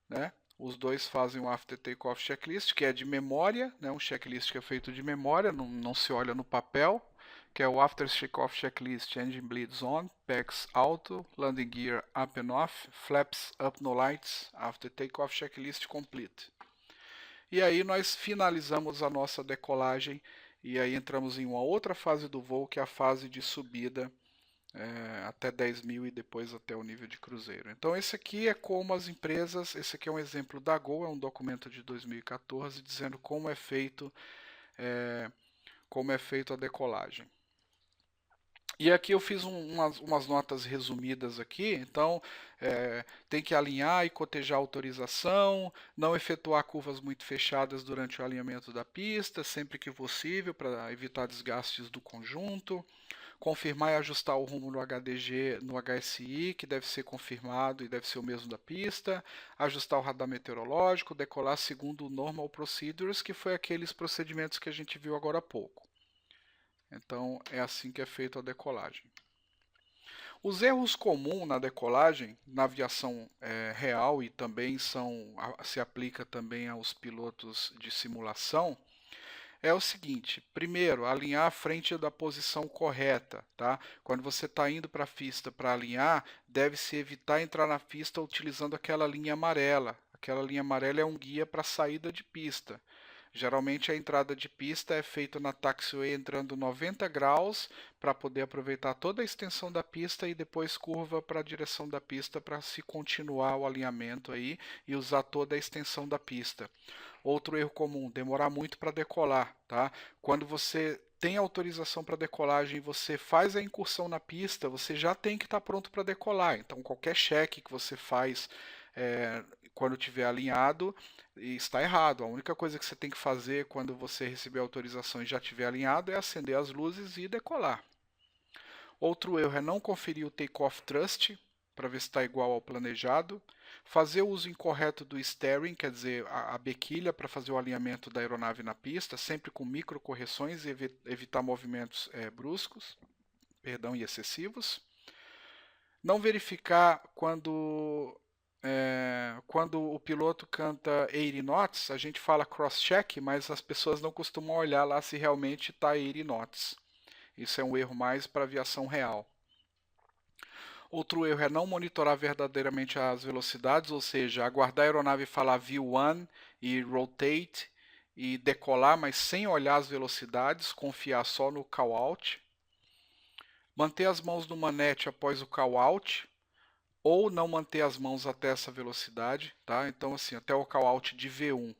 né? Os dois fazem o After Takeoff Checklist, que é de memória, né? Um checklist que é feito de memória, não se olha no papel, que é o After Takeoff Checklist, Engine Bleeds On, Packs Auto, Landing Gear Up and Off, Flaps Up No Lights, After Takeoff Checklist Complete. E aí nós finalizamos a nossa decolagem e aí entramos em uma outra fase do voo, que é a fase de subida até 10 mil e depois até o nível de cruzeiro. Então esse aqui é como as empresas, esse aqui é um exemplo da Gol, é um documento de 2014 dizendo como é feito a decolagem. E aqui eu fiz umas notas resumidas aqui, então tem que alinhar e cotejar a autorização, não efetuar curvas muito fechadas durante o alinhamento da pista, sempre que possível, para evitar desgastes do conjunto, confirmar e ajustar o rumo no HDG, no HSI, que deve ser confirmado e deve ser o mesmo da pista, ajustar o radar meteorológico, decolar segundo o Normal Procedures, que foi aqueles procedimentos que a gente viu agora há pouco. Então, é assim que é feita a decolagem. Os erros comuns na decolagem, na aviação real e também se aplica também aos pilotos de simulação, é o seguinte: primeiro, alinhar a frente da posição correta, tá? Quando você está indo para a pista para alinhar, deve-se evitar entrar na pista utilizando aquela linha amarela. Aquela linha amarela é um guia para saída de pista. Geralmente a entrada de pista é feita na taxiway entrando 90 graus para poder aproveitar toda a extensão da pista e depois curva para a direção da pista para se continuar o alinhamento aí e usar toda a extensão da pista. Outro erro comum, demorar muito para decolar, tá? Quando você tem autorização para decolagem e você faz a incursão na pista, você já tem que estar pronto para decolar. Então qualquer cheque que você faz quando estiver alinhado, e está errado. A única coisa que você tem que fazer quando você receber a autorização e já estiver alinhado é acender as luzes e decolar. Outro erro é não conferir o Takeoff Thrust para ver se está igual ao planejado. Fazer o uso incorreto do steering, quer dizer, a bequilha para fazer o alinhamento da aeronave na pista, sempre com micro correções e evitar movimentos bruscos, e excessivos. Não verificar quando o piloto canta 80 knots, a gente fala cross-check, mas as pessoas não costumam olhar lá se realmente está 80 knots. Isso é um erro mais para aviação real. Outro erro é não monitorar verdadeiramente as velocidades, ou seja, aguardar a aeronave falar V1 e rotate e decolar, mas sem olhar as velocidades, confiar só no call-out. Manter as mãos no manete após o call-out, ou não manter as mãos até essa velocidade, tá? Então, assim, até o call-out de V1.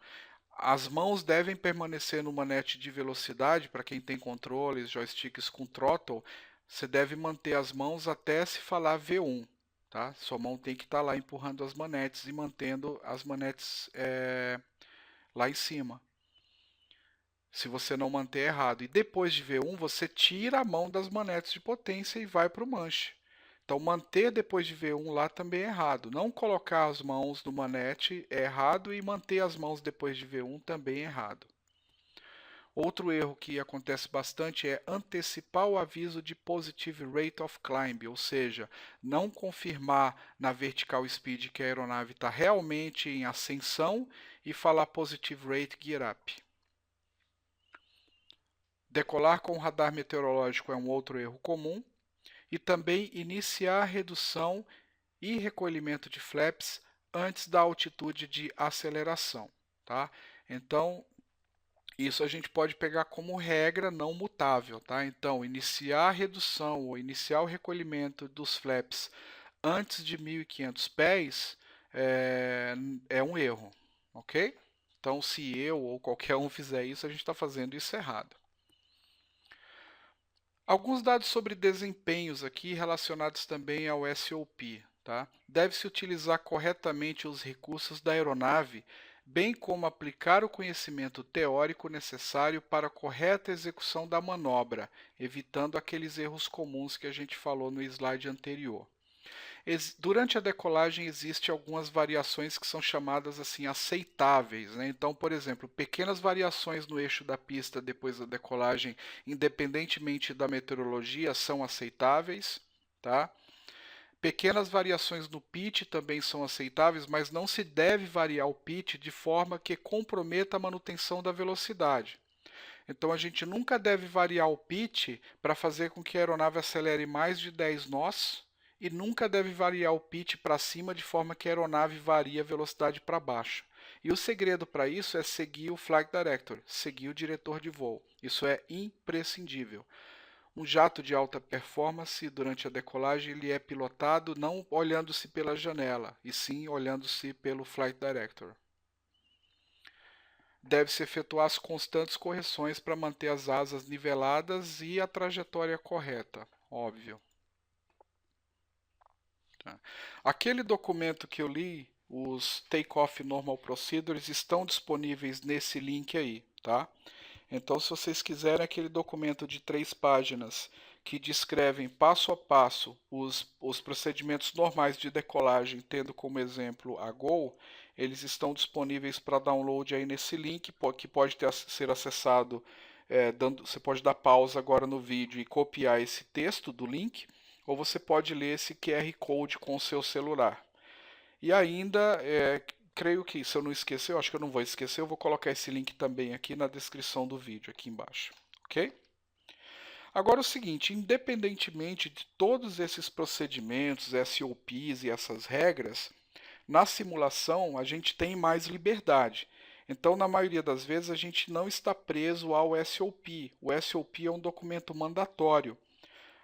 As mãos devem permanecer no manete de velocidade, para quem tem controles, joysticks com throttle, você deve manter as mãos até se falar V1, tá? Sua mão tem que estar lá empurrando as manetes e mantendo as manetes lá em cima. Se você não manter é errado. E depois de V1, você tira a mão das manetes de potência e vai para o manche. Então, manter depois de V1 lá também é errado. Não colocar as mãos no manete é errado e manter as mãos depois de V1 também é errado. Outro erro que acontece bastante é antecipar o aviso de Positive Rate of Climb, ou seja, não confirmar na vertical speed que a aeronave está realmente em ascensão e falar Positive Rate Gear Up. Decolar com o radar meteorológico é um outro erro comum. E também iniciar a redução e recolhimento de flaps antes da altitude de aceleração, tá? Então, isso a gente pode pegar como regra não mutável, tá? Então, iniciar a redução ou iniciar o recolhimento dos flaps antes de 1.500 pés é um erro, ok? Então, se eu ou qualquer um fizer isso, a gente está fazendo isso errado. Alguns dados sobre desempenhos aqui relacionados também ao SOP. Tá? Deve-se utilizar corretamente os recursos da aeronave, bem como aplicar o conhecimento teórico necessário para a correta execução da manobra, evitando aqueles erros comuns que a gente falou no slide anterior. Durante a decolagem existem algumas variações que são chamadas assim aceitáveis, né? Então, por exemplo, pequenas variações no eixo da pista depois da decolagem, independentemente da meteorologia, são aceitáveis, tá? Pequenas variações no pitch também são aceitáveis, mas não se deve variar o pitch de forma que comprometa a manutenção da velocidade. Então a gente nunca deve variar o pitch para fazer com que a aeronave acelere mais de 10 nós e nunca deve variar o pitch para cima de forma que a aeronave varie a velocidade para baixo. E o segredo para isso é seguir o Flight Director, seguir o diretor de voo. Isso é imprescindível. Um jato de alta performance, durante a decolagem, ele é pilotado não olhando-se pela janela, e sim olhando-se pelo Flight Director. Deve-se efetuar as constantes correções para manter as asas niveladas e a trajetória correta, óbvio. Tá. Aquele documento que eu li, os Takeoff Normal Procedures, estão disponíveis nesse link aí, tá? Então, se vocês quiserem aquele documento de 3 páginas que descrevem passo a passo os procedimentos normais de decolagem, tendo como exemplo a GOL, eles estão disponíveis para download aí nesse link, que pode ser acessado, você pode dar pausa agora no vídeo e copiar esse texto do link, ou você pode ler esse QR Code com o seu celular. E ainda, creio que, se eu não esquecer, eu acho que eu não vou esquecer, eu vou colocar esse link também aqui na descrição do vídeo, aqui embaixo, ok? Agora o seguinte, independentemente de todos esses procedimentos, SOPs e essas regras, na simulação a gente tem mais liberdade. Então, na maioria das vezes, a gente não está preso ao SOP. O SOP é um documento mandatório.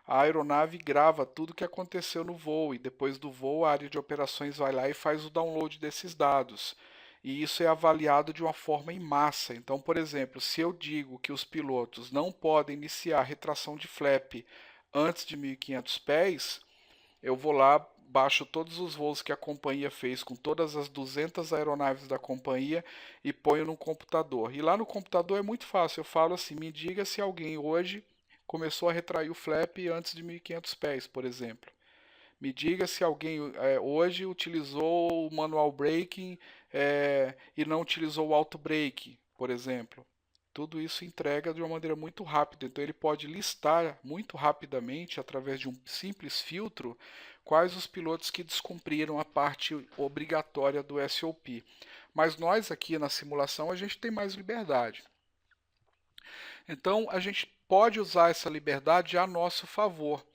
A aeronave grava tudo o que aconteceu no voo e depois do voo a área de operações vai lá e faz o download desses dados. E isso é avaliado de uma forma em massa. Então, por exemplo, se eu digo que os pilotos não podem iniciar retração de flap antes de 1.500 pés, eu vou lá, baixo todos os voos que a companhia fez com todas as 200 aeronaves da companhia e ponho no computador. E lá no computador é muito fácil, eu falo assim, me diga se alguém hoje começou a retrair o flap antes de 1.500 pés, por exemplo. Me diga se alguém hoje utilizou o manual braking e não utilizou o auto brake, por exemplo. Tudo isso entrega de uma maneira muito rápida, então ele pode listar muito rapidamente, através de um simples filtro, quais os pilotos que descumpriram a parte obrigatória do SOP. Mas nós aqui na simulação a gente tem mais liberdade. Então a gente pode usar essa liberdade a nosso favor.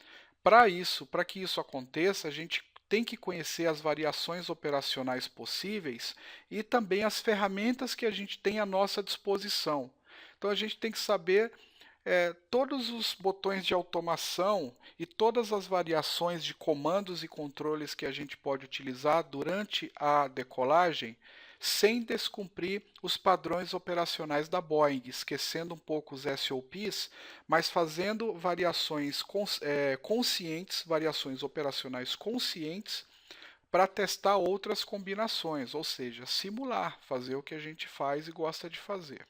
Para isso, para que isso aconteça, a gente tem que conhecer as variações operacionais possíveis e também as ferramentas que a gente tem à nossa disposição. Então a gente tem que saber todos os botões de automação e todas as variações de comandos e controles que a gente pode utilizar durante a decolagem, sem descumprir os padrões operacionais da Boeing, esquecendo um pouco os SOPs, mas fazendo variações conscientes, variações operacionais conscientes, para testar outras combinações, ou seja, simular, fazer o que a gente faz e gosta de fazer.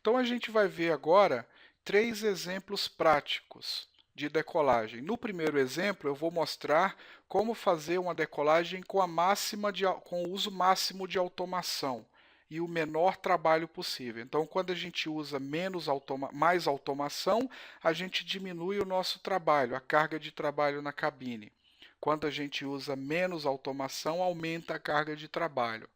Então a gente vai ver agora 3 exemplos práticos de decolagem. No primeiro exemplo, eu vou mostrar como fazer uma decolagem com o uso máximo de automação e o menor trabalho possível. Então, quando a gente usa mais automação, a gente diminui o nosso trabalho, a carga de trabalho na cabine. Quando a gente usa menos automação, aumenta a carga de trabalho.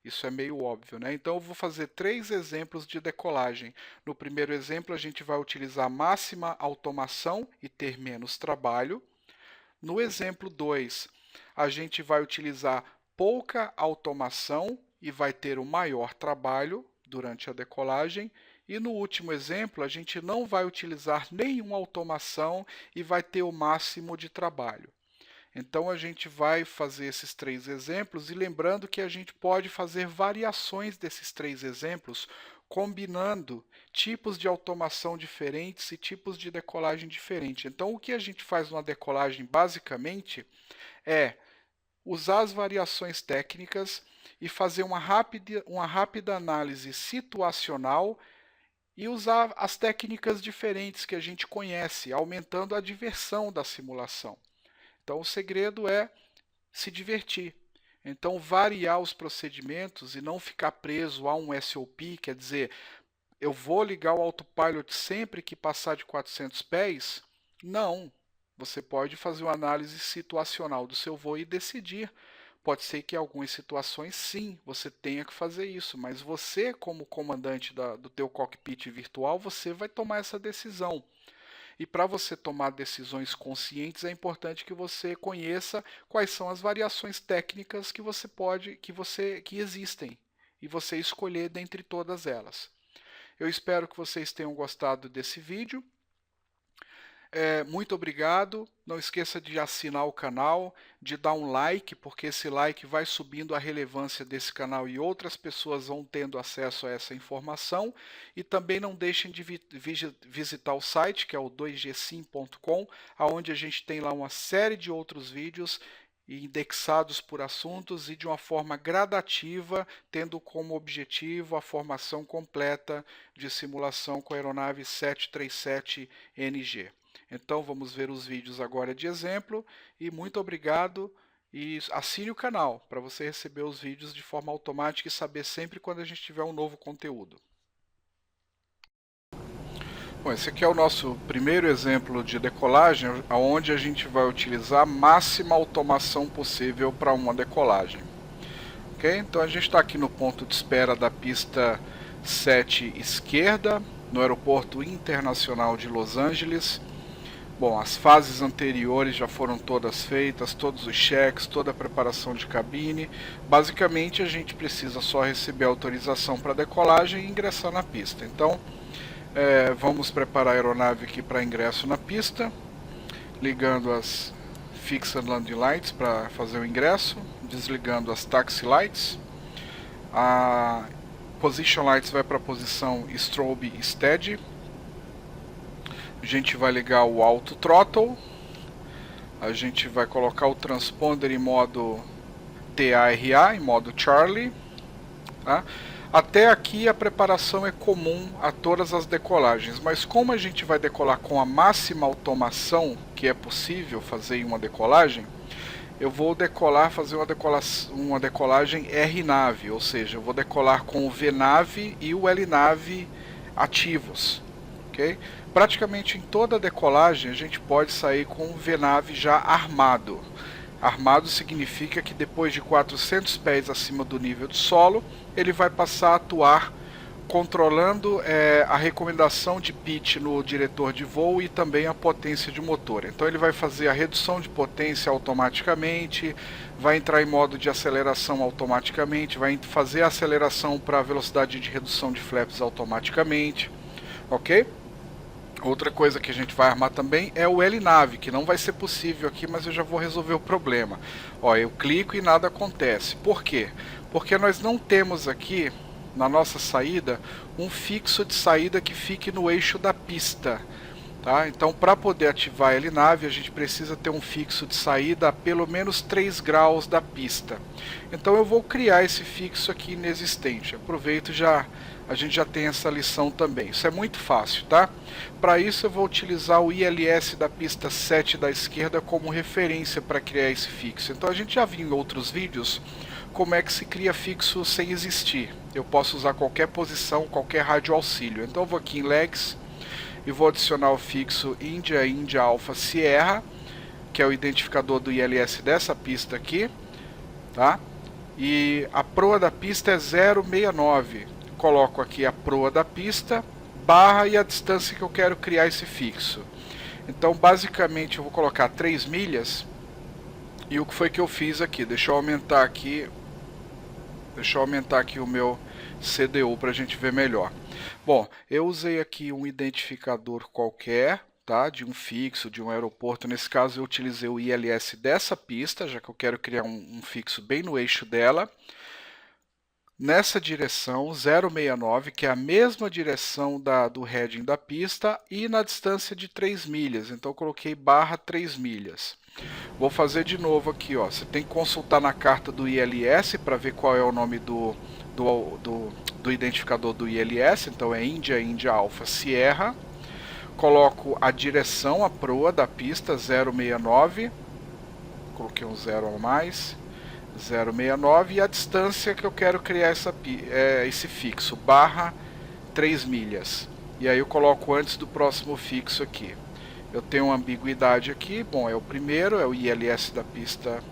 Isso é meio óbvio, né? Então eu vou fazer 3 exemplos de decolagem. No primeiro exemplo, a gente vai utilizar máxima automação e ter menos trabalho. No exemplo 2, a gente vai utilizar pouca automação e vai ter o maior trabalho durante a decolagem. E no último exemplo, a gente não vai utilizar nenhuma automação e vai ter o máximo de trabalho. Então a gente vai fazer esses 3 exemplos e lembrando que a gente pode fazer variações desses 3 exemplos, combinando tipos de automação diferentes e tipos de decolagem diferentes. Então o que a gente faz numa decolagem basicamente é usar as variações técnicas e fazer uma rápida análise situacional e usar as técnicas diferentes que a gente conhece, aumentando a diversão da simulação. Então, o segredo é se divertir. Então, variar os procedimentos e não ficar preso a um SOP, quer dizer, eu vou ligar o autopilot sempre que passar de 400 pés? Não. Você pode fazer uma análise situacional do seu voo e decidir. Pode ser que em algumas situações, sim, você tenha que fazer isso, mas você, como comandante do teu cockpit virtual, você vai tomar essa decisão. E para você tomar decisões conscientes, é importante que você conheça quais são as variações técnicas que existem e você escolher dentre todas elas. Eu espero que vocês tenham gostado desse vídeo. Muito obrigado. Não esqueça de assinar o canal, de dar um like, porque esse like vai subindo a relevância desse canal e outras pessoas vão tendo acesso a essa informação. E também não deixem de visitar o site, que é o 2gsim.com, onde a gente tem lá uma série de outros vídeos indexados por assuntos e de uma forma gradativa, tendo como objetivo a formação completa de simulação com a aeronave 737NG. Então vamos ver os vídeos agora de exemplo e muito obrigado e assine o canal para você receber os vídeos de forma automática e saber sempre quando a gente tiver um novo conteúdo. Bom, esse aqui é o nosso primeiro exemplo de decolagem, onde a gente vai utilizar a máxima automação possível para uma decolagem. Ok? Então a gente está aqui no ponto de espera da pista 7 esquerda, no Aeroporto Internacional de Los Angeles. Bom, as fases anteriores já foram todas feitas, todos os cheques, toda a preparação de cabine. Basicamente a gente precisa só receber a autorização para decolagem e ingressar na pista. Então vamos preparar a aeronave aqui para ingresso na pista, ligando as Fixed Landing Lights para fazer o ingresso, desligando as Taxi Lights. A Position Lights vai para a posição Strobe Steady. A gente vai ligar o Auto Throttle. A gente vai colocar o transponder em modo TARA, em modo Charlie. Tá? Até aqui a preparação é comum a todas as decolagens, mas como a gente vai decolar com a máxima automação que é possível fazer em uma decolagem, eu vou fazer uma decolagem RNAV, ou seja, eu vou decolar com o VNAV e o LNAV ativos. Okay? Praticamente em toda decolagem a gente pode sair com o VNAV já armado. Armado significa que depois de 400 pés acima do nível de solo, ele vai passar a atuar controlando a recomendação de pitch no diretor de voo e também a potência de motor. Então ele vai fazer a redução de potência automaticamente, vai entrar em modo de aceleração automaticamente, vai fazer a aceleração para a velocidade de redução de flaps automaticamente, ok? Outra coisa que a gente vai armar também é o LNAV, que não vai ser possível aqui, mas eu já vou resolver o problema. Ó, eu clico e nada acontece. Por quê? Porque nós não temos aqui, na nossa saída, um fixo de saída que fique no eixo da pista. Tá? Então, para poder ativar a LNAV, a gente precisa ter um fixo de saída a pelo menos 3 graus da pista. Então, eu vou criar esse fixo aqui inexistente. Aproveito a gente já tem essa lição também. Isso é muito fácil, tá? Para isso, eu vou utilizar o ILS da pista 7 da esquerda como referência para criar esse fixo. Então, a gente já viu em outros vídeos como é que se cria fixo sem existir. Eu posso usar qualquer posição, qualquer rádio auxílio. Então, eu vou aqui em Legs e vou adicionar o fixo India Alpha Sierra, que é o identificador do ILS dessa pista aqui, tá? E a proa da pista é 069. Coloco aqui a proa da pista, barra e a distância que eu quero criar esse fixo. Então, basicamente, eu vou colocar 3 milhas. E o que foi que eu fiz aqui? Deixa eu aumentar aqui o meu CDU para a gente ver melhor. Bom, eu usei aqui um identificador qualquer, tá? De um fixo, de um aeroporto. Nesse caso eu utilizei o ILS dessa pista, já que eu quero criar um fixo bem no eixo dela. Nessa direção 069, que é a mesma direção do heading da pista, e na distância de 3 milhas. Então eu coloquei barra 3 milhas. Vou fazer de novo aqui, ó. Você tem que consultar na carta do ILS para ver qual é o nome do identificador do ILS. Então é India Alpha Sierra. Coloco a direção, a proa da pista 069. Coloquei um 0 a mais. 069 e a distância que eu quero criar esse fixo, barra 3 milhas. E aí eu coloco antes do próximo fixo aqui. Eu tenho uma ambiguidade aqui, bom, é o primeiro, é o ILS da pista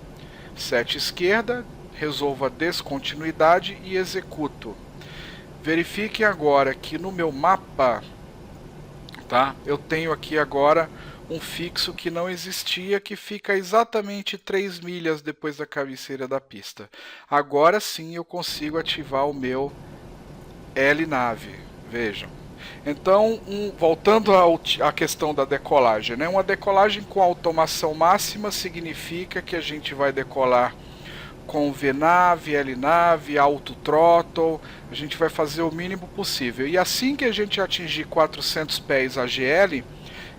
7 esquerda, resolvo a descontinuidade e executo. Verifiquem agora que no meu mapa, tá, eu tenho aqui agora um fixo que não existia, que fica exatamente 3 milhas depois da cabeceira da pista. Agora sim eu consigo ativar o meu LNAV, vejam. Então, voltando à questão da decolagem, né? Uma decolagem com automação máxima significa que a gente vai decolar com VNAV, LNAV, auto throttle, a gente vai fazer o mínimo possível. E assim que a gente atingir 400 pés AGL,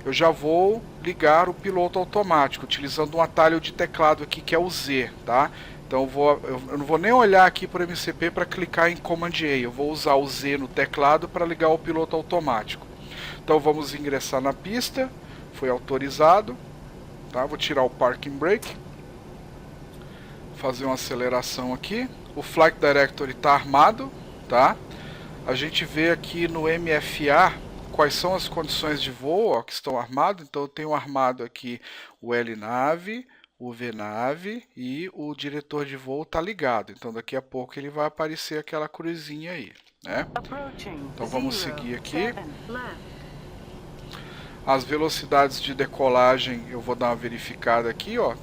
eu já vou ligar o piloto automático, utilizando um atalho de teclado aqui que é o Z, tá? Então eu não vou nem olhar aqui para o MCP para clicar em Command A, eu vou usar o Z no teclado para ligar o piloto automático. Então vamos ingressar na pista, foi autorizado, tá? Vou tirar o Parking Brake, fazer uma aceleração aqui, o Flight Directory está armado, tá? A gente vê aqui no MFA quais são as condições de voo, ó, que estão armados. Então eu tenho armado aqui o LNAV, o VNAV e o diretor de voo está ligado. Então daqui a pouco ele vai aparecer aquela cruzinha aí, né? Então vamos seguir aqui. As velocidades de decolagem eu vou dar uma verificada aqui, ó.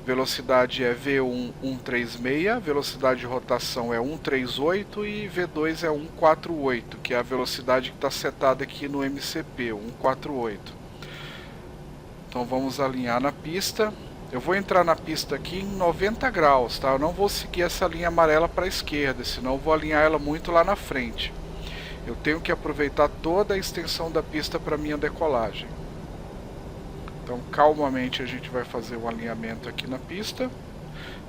Velocidade é V1 136, velocidade de rotação é 138 e V2 é 148, que é a velocidade que está setada aqui no MCP, 148. Então vamos alinhar na pista. Eu vou entrar na pista aqui em 90 graus, tá? Eu não vou seguir essa linha amarela para a esquerda, senão eu vou alinhar ela muito lá na frente. Eu tenho que aproveitar toda a extensão da pista para minha decolagem. Então, calmamente a gente vai fazer um alinhamento aqui na pista,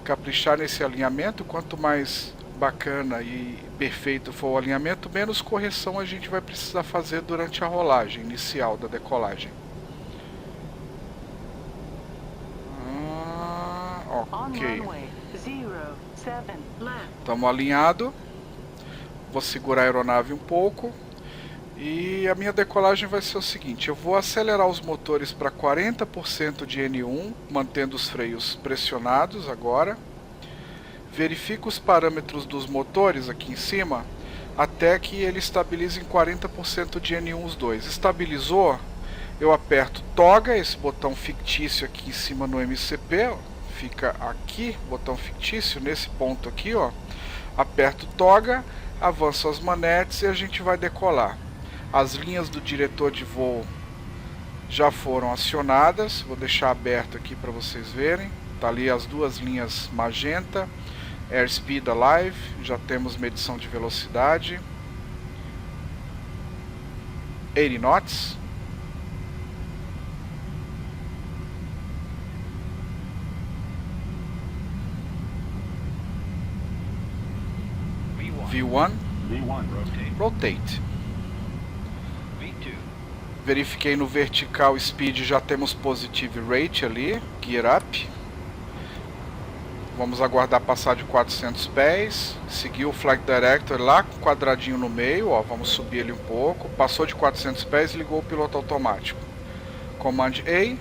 caprichar nesse alinhamento. Quanto mais bacana e perfeito for o alinhamento, menos correção a gente vai precisar fazer durante a rolagem inicial da decolagem. Ok. Estamos alinhados. Vou segurar a aeronave um pouco. E a minha decolagem vai ser o seguinte: eu vou acelerar os motores para 40% de N1, mantendo os freios pressionados agora. Verifico os parâmetros dos motores aqui em cima, até que ele estabilize em 40% de N1 os dois. Estabilizou, eu aperto toga, esse botão fictício aqui em cima no MCP, ó, fica aqui, botão fictício, nesse ponto aqui, ó. Aperto toga, avanço as manetes e a gente vai decolar. As linhas do diretor de voo já foram acionadas, vou deixar aberto aqui para vocês verem. Tá ali as duas linhas magenta, Airspeed Alive, já temos medição de velocidade, 80 knots. V1, rotate. Verifiquei no vertical speed, já temos positive rate ali, gear up. Vamos aguardar passar de 400 pés, seguir o Flight Director lá com o quadradinho no meio, ó, vamos subir ele um pouco. Passou de 400 pés, ligou o piloto automático. Command A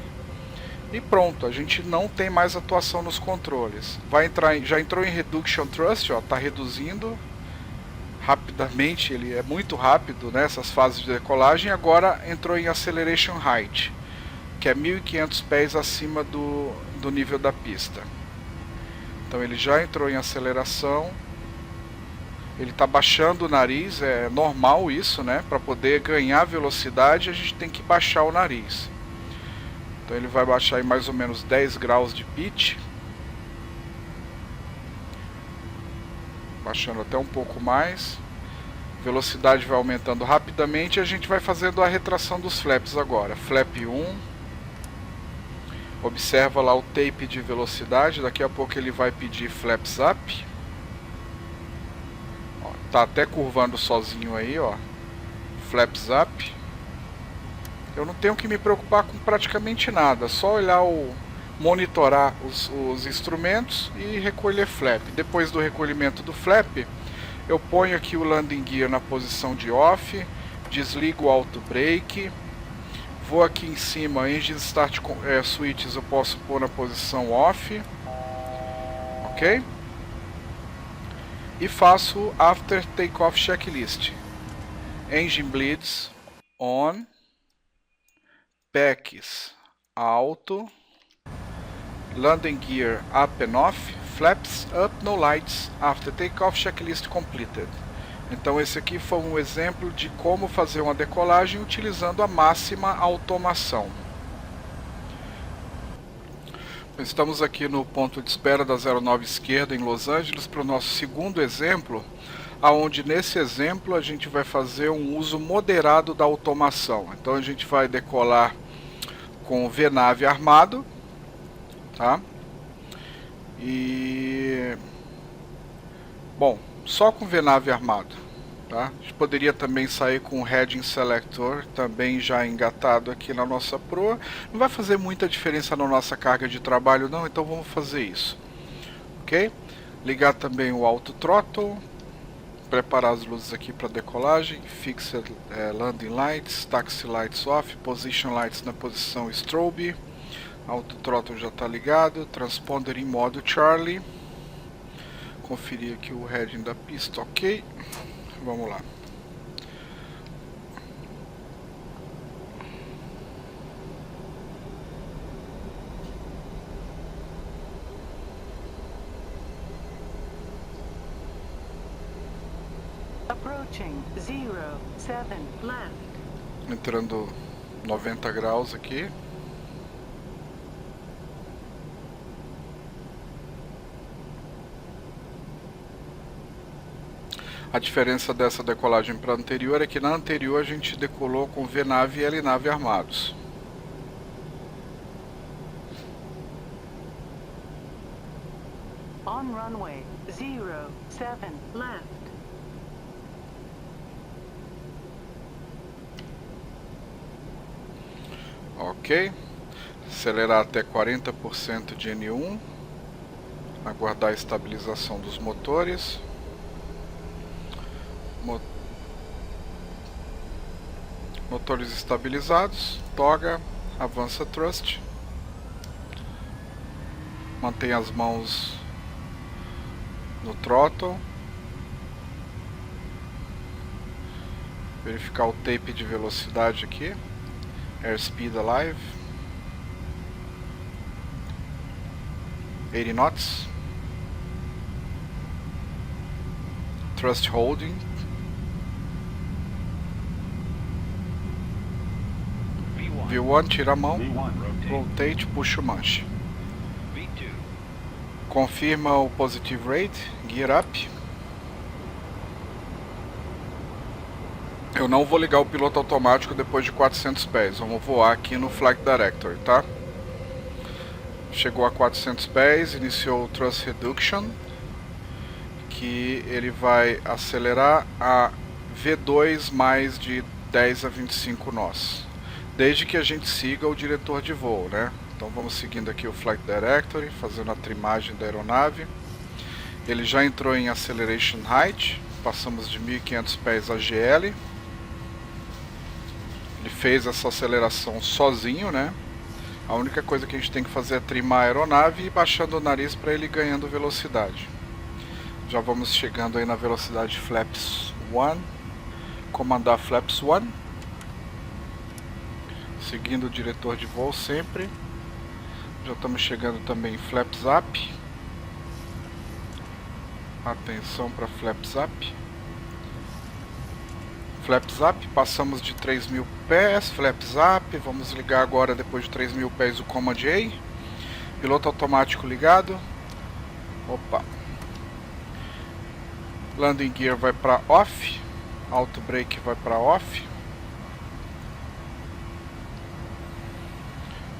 e pronto, a gente não tem mais atuação nos controles. Vai entrar, já entrou em Reduction Thrust, ó, tá reduzindo rapidamente, ele é muito rápido nessas fases de decolagem. Agora entrou em Acceleration Height, que é 1500 pés acima do nível da pista. Então ele já entrou em aceleração, ele está baixando o nariz, é normal isso, né? Para poder ganhar velocidade a gente tem que baixar o nariz. Então ele vai baixar em mais ou menos 10 graus de pitch. Baixando até um pouco mais. Velocidade vai aumentando rapidamente e a gente vai fazendo a retração dos flaps agora. Flap 1. Observa lá o tape de velocidade, daqui a pouco ele vai pedir flaps up. Ó, tá até curvando sozinho aí, ó. Flaps up. Eu não tenho que me preocupar com praticamente nada, só olhar monitorar os instrumentos e recolher flap. Depois do recolhimento do flap, eu ponho aqui o landing gear na posição de off, desligo o auto brake. Vou aqui em cima, Engine Start Switches eu posso pôr na posição off, ok? E faço After Takeoff Checklist. Engine Bleeds On, Packs Auto, Landing Gear Up and Off, Flaps Up, No Lights, After Takeoff Checklist Completed. Então esse aqui foi um exemplo de como fazer uma decolagem utilizando a máxima automação. Estamos aqui no ponto de espera da 09 esquerda em Los Angeles para o nosso segundo exemplo, aonde nesse exemplo a gente vai fazer um uso moderado da automação. Então a gente vai decolar com o VNAV armado, tá? E bom, só com VNAV armado. Tá? A gente poderia também sair com o Heading Selector também já engatado aqui na nossa proa. Não vai fazer muita diferença na nossa carga de trabalho não, então vamos fazer isso. Ok? Ligar também o Auto Throttle. Preparar as luzes aqui para decolagem. Fixed Landing Lights, Taxi Lights Off, Position Lights na posição Strobe. Auto Throttle já está ligado. Transponder em modo Charlie. Conferir aqui o heading da pista, ok. Vamos lá. Approaching 07 left. Entrando 90 graus aqui. A diferença dessa decolagem para a anterior é que na anterior a gente decolou com VNAV e LNAV armados. runway 07 left. Ok. Acelerar até 40% de N1. Aguardar a estabilização dos motores. Motores estabilizados. Toga. Avança thrust. Mantém as mãos no throttle. Verificar o tape de velocidade aqui. Airspeed alive. 80 knots. Thrust holding. V1, tira a mão. Rotate, puxa o manche. Confirma o positive rate. Gear up. Eu não vou ligar o piloto automático depois de 400 pés. Vamos voar aqui no Flight Directory, tá? Chegou a 400 pés, iniciou o Thrust Reduction, que ele vai acelerar a V2 mais de 10 a 25 nós, desde que a gente siga o diretor de voo, né? Então vamos seguindo aqui o Flight Directory, fazendo a trimagem da aeronave. Ele já entrou em Acceleration Height, passamos de 1500 pés a GL. Ele fez essa aceleração sozinho, né? A única coisa que a gente tem que fazer é trimar a aeronave e ir baixando o nariz para ele ir ganhando velocidade. Já vamos chegando aí na velocidade Flaps 1. Comandar Flaps 1. Seguindo o diretor de voo sempre. Já estamos chegando também em Flaps Up. Atenção para Flaps Up. Flaps Up, passamos de 3.000 pés, Flaps Up, vamos ligar agora depois de 3.000 pés o Command A. Piloto automático ligado. Opa. Landing Gear vai para Off, Auto Brake vai para Off.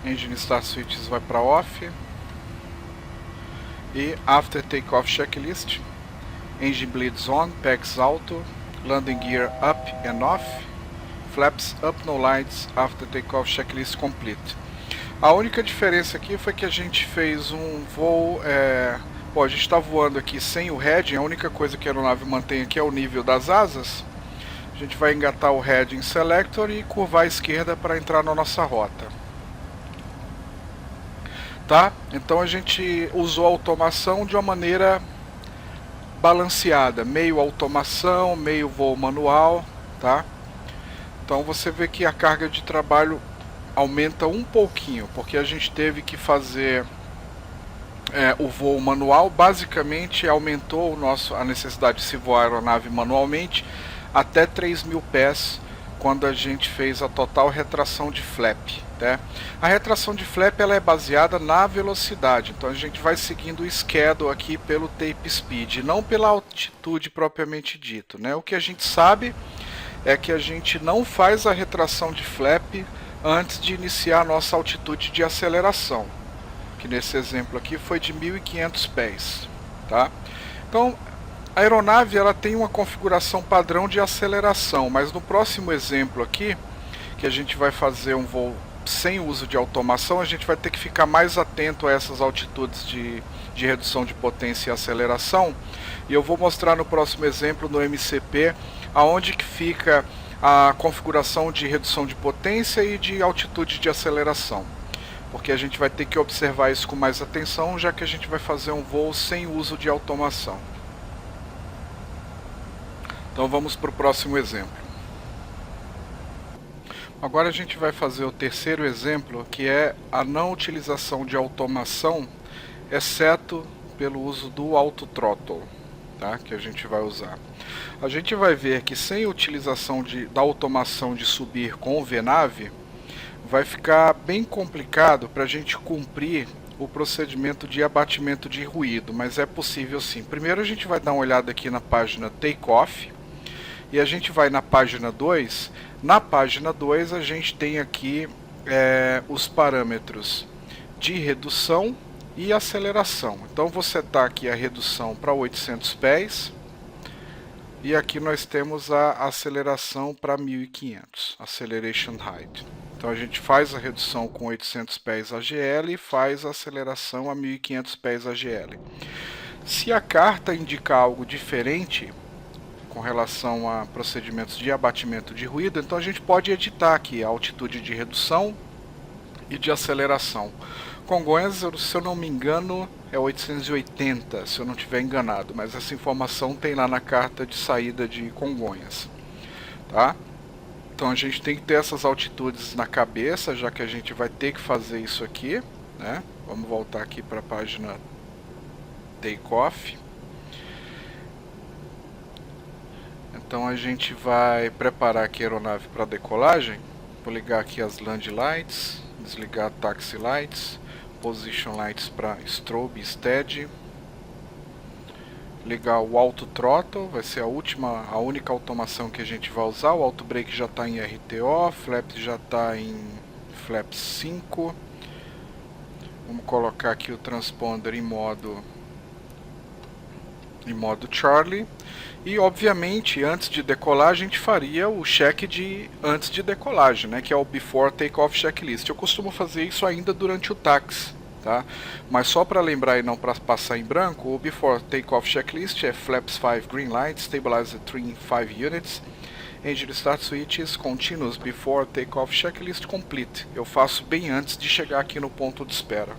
Engine Start Switches vai para Off. E After Takeoff Checklist. Engine Bleeds On, PEGs Auto. Landing Gear Up and Off. Flaps Up No Lights. After Takeoff Checklist Complete. A única diferença aqui foi que a gente fez um voo... Bom, a gente está voando aqui sem o heading. A única coisa que a aeronave mantém aqui é o nível das asas. A gente vai engatar o heading selector e curvar à esquerda para entrar na nossa rota. Tá? Então a gente usou a automação de uma maneira balanceada, meio automação, meio voo manual, tá? Então você vê que a carga de trabalho aumenta um pouquinho, porque a gente teve que fazer o voo manual. Basicamente aumentou a necessidade de se voar a aeronave manualmente até 3.000 pés, quando a gente fez a total retração de flap, né? A retração de flap ela é baseada na velocidade, então a gente vai seguindo o schedule aqui pelo tape speed, não pela altitude propriamente dito, né? O que a gente sabe é que a gente não faz a retração de flap antes de iniciar a nossa altitude de aceleração, que nesse exemplo aqui foi de 1.500 pés, tá? Então a aeronave ela tem uma configuração padrão de aceleração, mas no próximo exemplo aqui, que a gente vai fazer um voo sem uso de automação, a gente vai ter que ficar mais atento a essas altitudes de redução de potência e aceleração, e eu vou mostrar no próximo exemplo no MCP aonde que fica a configuração de redução de potência e de altitude de aceleração, porque a gente vai ter que observar isso com mais atenção, já que a gente vai fazer um voo sem uso de automação. Então vamos para o próximo exemplo. Agora a gente vai fazer o terceiro exemplo, que é a não utilização de automação, exceto pelo uso do auto throttle, tá? Que a gente vai usar. A gente vai ver que sem utilização da automação de subir com o VNAV, vai ficar bem complicado para a gente cumprir o procedimento de abatimento de ruído, mas é possível sim. Primeiro a gente vai dar uma olhada aqui na página Takeoff, e a gente vai na página 2. Na página 2 a gente tem aqui os parâmetros de redução e aceleração. Então vou setar aqui a redução para 800 pés e aqui nós temos a aceleração para 1500, Acceleration Height. Então a gente faz a redução com 800 pés AGL e faz a aceleração a 1500 pés AGL. Se a carta indicar algo diferente com relação a procedimentos de abatimento de ruído, então a gente pode editar aqui a altitude de redução e de aceleração. Congonhas, se eu não me engano, é 880, se eu não estiver enganado, mas essa informação tem lá na carta de saída de Congonhas, tá? Então a gente tem que ter essas altitudes na cabeça, já que a gente vai ter que fazer isso aqui, né? Vamos voltar aqui para a página Takeoff. Então a gente vai preparar aqui a aeronave para decolagem. Vou ligar aqui as Land Lights, desligar Taxi Lights, Position Lights para Strobe e Steady. Ligar o Auto Throttle, vai ser a única automação que a gente vai usar. O Auto Brake já está em RTO, Flaps já está em Flaps 5. Vamos colocar aqui o transponder em modo Charlie. E obviamente antes de decolar a gente faria o check de antes de decolagem, né, que é o Before Takeoff Checklist. Eu costumo fazer isso ainda durante o táxi, tá? Mas só para lembrar e não para passar em branco, o Before Takeoff Checklist é Flaps 5 Green Light, Stabilizer Trim 5 Units, Engine Start Switches, Continuous Before Takeoff Checklist Complete. Eu faço bem antes de chegar aqui no ponto de espera.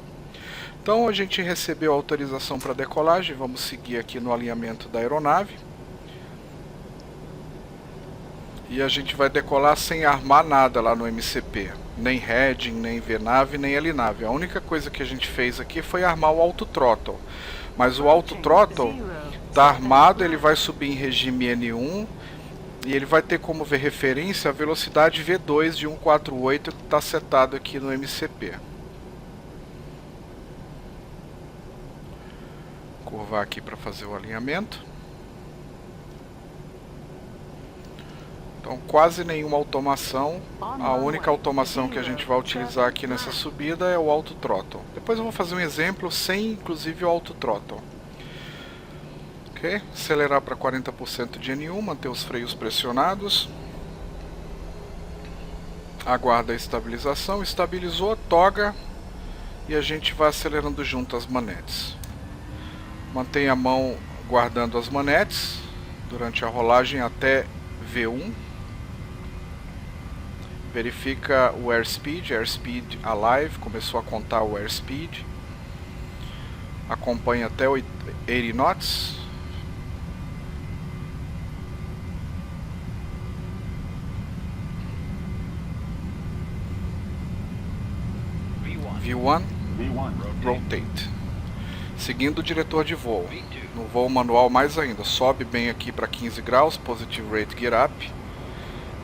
Então a gente recebeu a autorização para decolagem, vamos seguir aqui no alinhamento da aeronave. E a gente vai decolar sem armar nada lá no MCP. Nem heading, nem VNAV, nem LNAV. A única coisa que a gente fez aqui foi armar o Auto Throttle. Mas o Auto Throttle está armado, ele vai subir em regime N1. E ele vai ter como ver referência a velocidade V2 de 148 que está setado aqui no MCP. Curvar aqui para fazer o alinhamento. Então quase nenhuma automação, a única automação que a gente vai utilizar aqui nessa subida é o Auto Throttle. Depois eu vou fazer um exemplo sem inclusive o Auto Throttle. Ok, acelerar para 40% de N1, manter os freios pressionados. Aguarda a estabilização, estabilizou, toga e a gente vai acelerando junto as manetes. Mantenha a mão guardando as manetes durante a rolagem até V1. Verifica o airspeed alive, começou a contar o airspeed. Acompanha até 80 knots. V1, rotate. Seguindo o diretor de voo. No voo manual mais ainda, sobe bem aqui para 15 graus, positive rate gear up.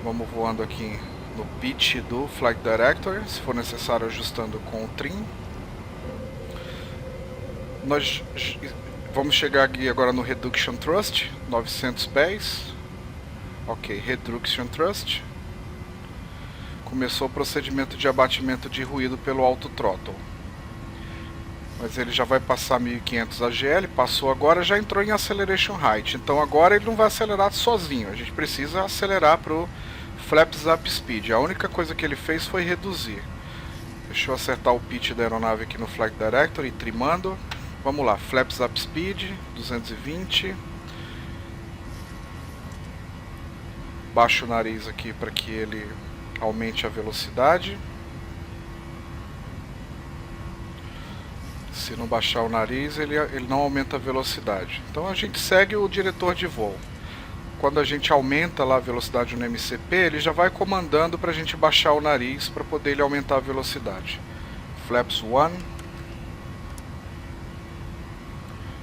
Vamos voando aqui no pitch do Flight Director, se for necessário ajustando com o trim. Nós vamos chegar aqui agora no Reduction Thrust, 900 pés. Ok, Reduction Thrust. Começou o procedimento de abatimento de ruído pelo Auto Throttle. Mas ele já vai passar 1500 AGL, passou agora, já entrou em Acceleration Height. Então agora ele não vai acelerar sozinho, a gente precisa acelerar para o Flaps Up Speed. A única coisa que ele fez foi reduzir. Deixa eu acertar o pitch da aeronave aqui no Flight Director e trimando. Vamos lá, Flaps Up Speed, 220. Baixa o nariz aqui para que ele aumente a velocidade. Se não baixar o nariz, ele não aumenta a velocidade. Então a gente segue o diretor de voo. Quando a gente aumenta lá a velocidade no MCP, ele já vai comandando para a gente baixar o nariz para poder ele aumentar a velocidade. Flaps 1.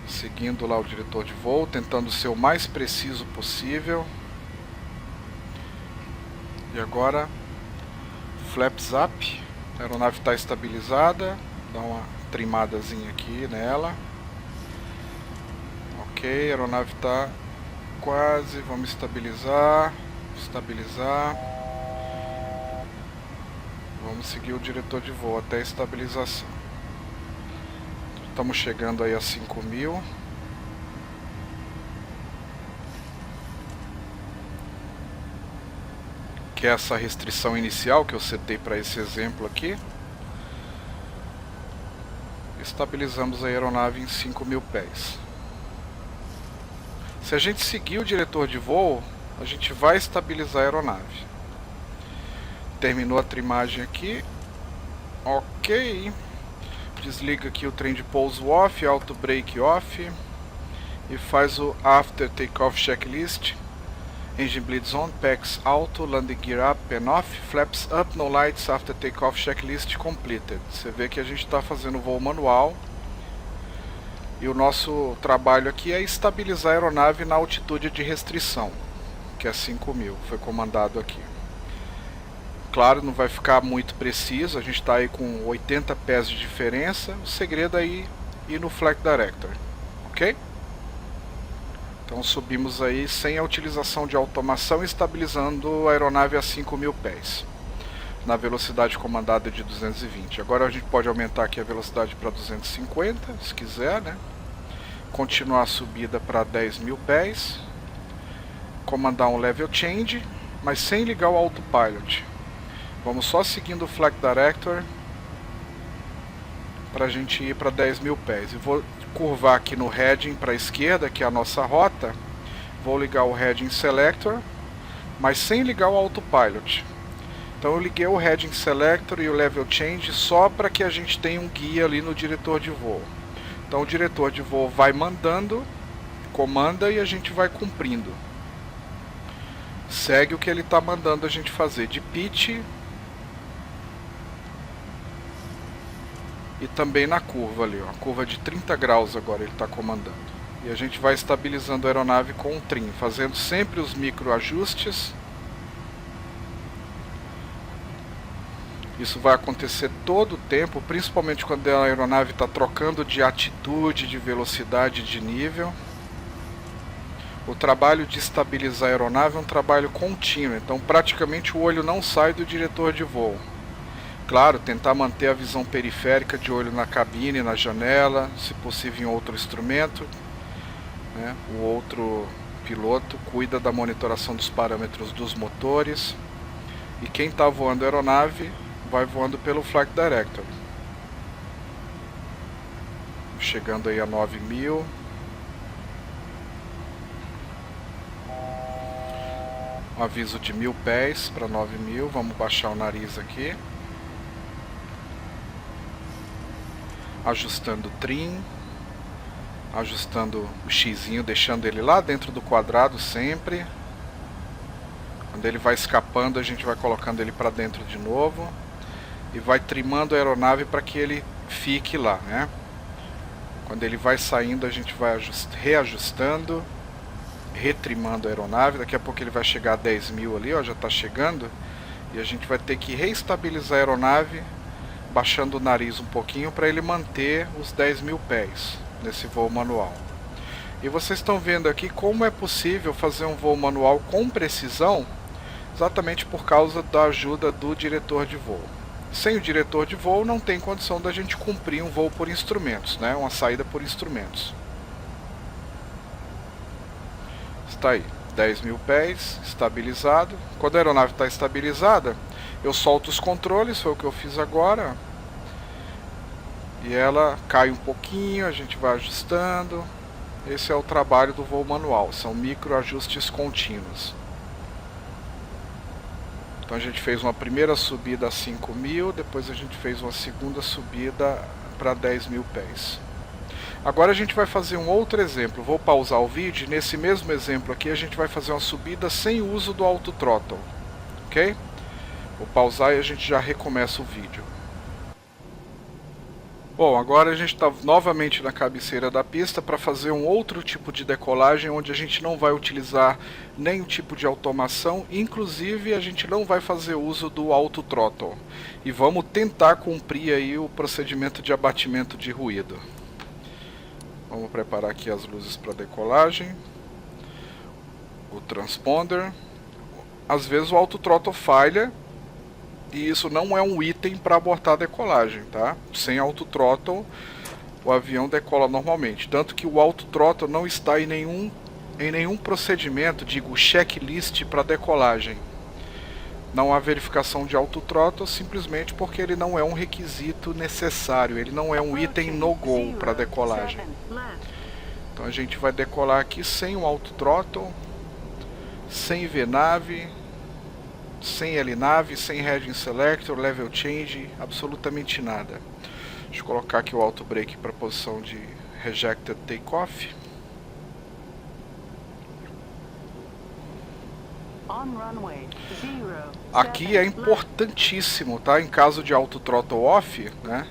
Seguindo lá o diretor de voo, tentando ser o mais preciso possível. E agora, Flaps Up. A aeronave está estabilizada. Dá uma trimadazinha aqui nela. Ok, a aeronave está quase, vamos estabilizar, vamos seguir o diretor de voo até a estabilização. Estamos chegando aí a 5.000. Que é essa restrição inicial que eu setei para esse exemplo aqui. Estabilizamos a aeronave em 5.000 pés. Se a gente seguir o diretor de voo, a gente vai estabilizar a aeronave. Terminou a trimagem aqui. Ok. Desliga aqui o trem de pouso off, auto brake off. E faz o after takeoff checklist. Engine bleeds on, packs auto, landing gear up and off, flaps up, no lights, after takeoff checklist completed. Você vê que a gente está fazendo voo manual. E o nosso trabalho aqui é estabilizar a aeronave na altitude de restrição, que é 5.000, foi comandado aqui. Claro, não vai ficar muito preciso, a gente está aí com 80 pés de diferença. O segredo é ir no Flight Director, ok? Então subimos aí sem a utilização de automação, estabilizando a aeronave a 5.000 pés. Na velocidade comandada de 220. Agora a gente pode aumentar aqui a velocidade para 250, se quiser, né? Continuar a subida para 10.000 pés. Comandar um level change, mas sem ligar o autopilot. Vamos só seguindo o Flight Director para a gente ir para 10.000 pés. Eu vou curvar aqui no heading para a esquerda, que é a nossa rota. Vou ligar o heading selector, mas sem ligar o autopilot. Então eu liguei o heading selector e o level change só para que a gente tenha um guia ali no diretor de voo. Então o diretor de voo vai mandando, comanda e a gente vai cumprindo. Segue o que ele está mandando a gente fazer de pitch. E também na curva ali, ó, a curva de 30 graus agora ele está comandando. E a gente vai estabilizando a aeronave com um trim, fazendo sempre os micro ajustes. Isso vai acontecer todo o tempo, principalmente quando a aeronave está trocando de atitude, de velocidade, de nível. O trabalho de estabilizar a aeronave é um trabalho contínuo, então praticamente o olho não sai do diretor de voo. Claro, tentar manter a visão periférica de olho na cabine, na janela, se possível em outro instrumento, né? O outro piloto cuida da monitoração dos parâmetros dos motores. E quem está voando a aeronave vai voando pelo Flight Director. Chegando aí a 9.000. Um aviso de 1.000 pés para 9.000. Vamos baixar o nariz aqui. Ajustando o trim, ajustando o xizinho, deixando ele lá dentro do quadrado sempre. Quando ele vai escapando, a gente vai colocando ele para dentro de novo e vai trimando a aeronave para que ele fique lá, né? Quando ele vai saindo, a gente vai reajustando, retrimando a aeronave. Daqui a pouco ele vai chegar a 10.000 ali, ó, já está chegando, e a gente vai ter que reestabilizar a aeronave, baixando o nariz um pouquinho para ele manter os 10.000 pés nesse voo manual. E vocês estão vendo aqui como é possível fazer um voo manual com precisão, exatamente por causa da ajuda do diretor de voo. Sem o diretor de voo não tem condição da gente cumprir um voo por instrumentos, né? Uma saída por instrumentos. Está aí, 10.000 pés, estabilizado. Quando a aeronave está estabilizada, eu solto os controles, foi o que eu fiz agora. E ela cai um pouquinho, a gente vai ajustando. Esse é o trabalho do voo manual, são micro ajustes contínuos. Então a gente fez uma primeira subida a 5.000, depois a gente fez uma segunda subida para 10.000 pés. Agora a gente vai fazer um outro exemplo. Vou pausar o vídeo. Nesse mesmo exemplo aqui a gente vai fazer uma subida sem uso do auto throttle, ok? Vou pausar e a gente já recomeça o vídeo. Bom, agora a gente está novamente na cabeceira da pista para fazer um outro tipo de decolagem, onde a gente não vai utilizar nenhum tipo de automação, inclusive a gente não vai fazer uso do auto throttle. E vamos tentar cumprir aí o procedimento de abatimento de ruído. Vamos preparar aqui as luzes para decolagem. O transponder. Às vezes o auto throttle falha. E isso não é um item para abortar a decolagem, tá? Sem auto throttle, o avião decola normalmente. Tanto que o auto throttle não está em nenhum procedimento, digo checklist para decolagem. Não há verificação de auto throttle simplesmente porque ele não é um requisito necessário, ele não é um item no-go para decolagem. Então a gente vai decolar aqui sem o auto throttle, sem VNAV, sem LNAV, sem Heading Selector, Level Change, absolutamente nada. Deixa eu colocar aqui o auto brake para a posição de Rejected Takeoff. Aqui é importantíssimo, tá? Em caso de auto throttle off, né?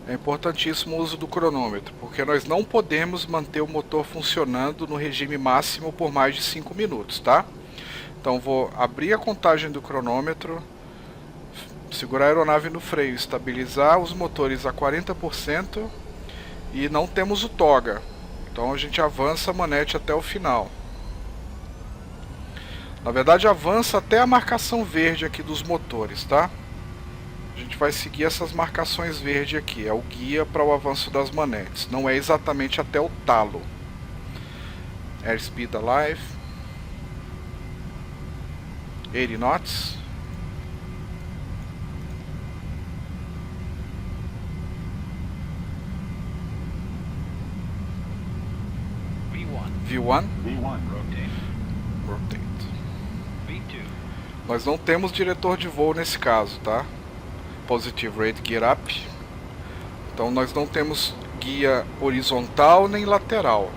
É importantíssimo o uso do cronômetro, porque nós não podemos manter o motor funcionando no regime máximo por mais de 5 minutos, tá? Então vou abrir a contagem do cronômetro, segurar a aeronave no freio, estabilizar os motores a 40% e não temos o toga. Então a gente avança a manete até o final. Na verdade avança até a marcação verde aqui dos motores, tá? A gente vai seguir essas marcações verdes aqui, é o guia para o avanço das manetes. Não é exatamente até o talo. Airspeed Alive. 80 knots. V1. Rotate. Nós não temos diretor de voo nesse caso, tá? Positive Rate Gear Up. Então nós não temos guia horizontal nem lateral.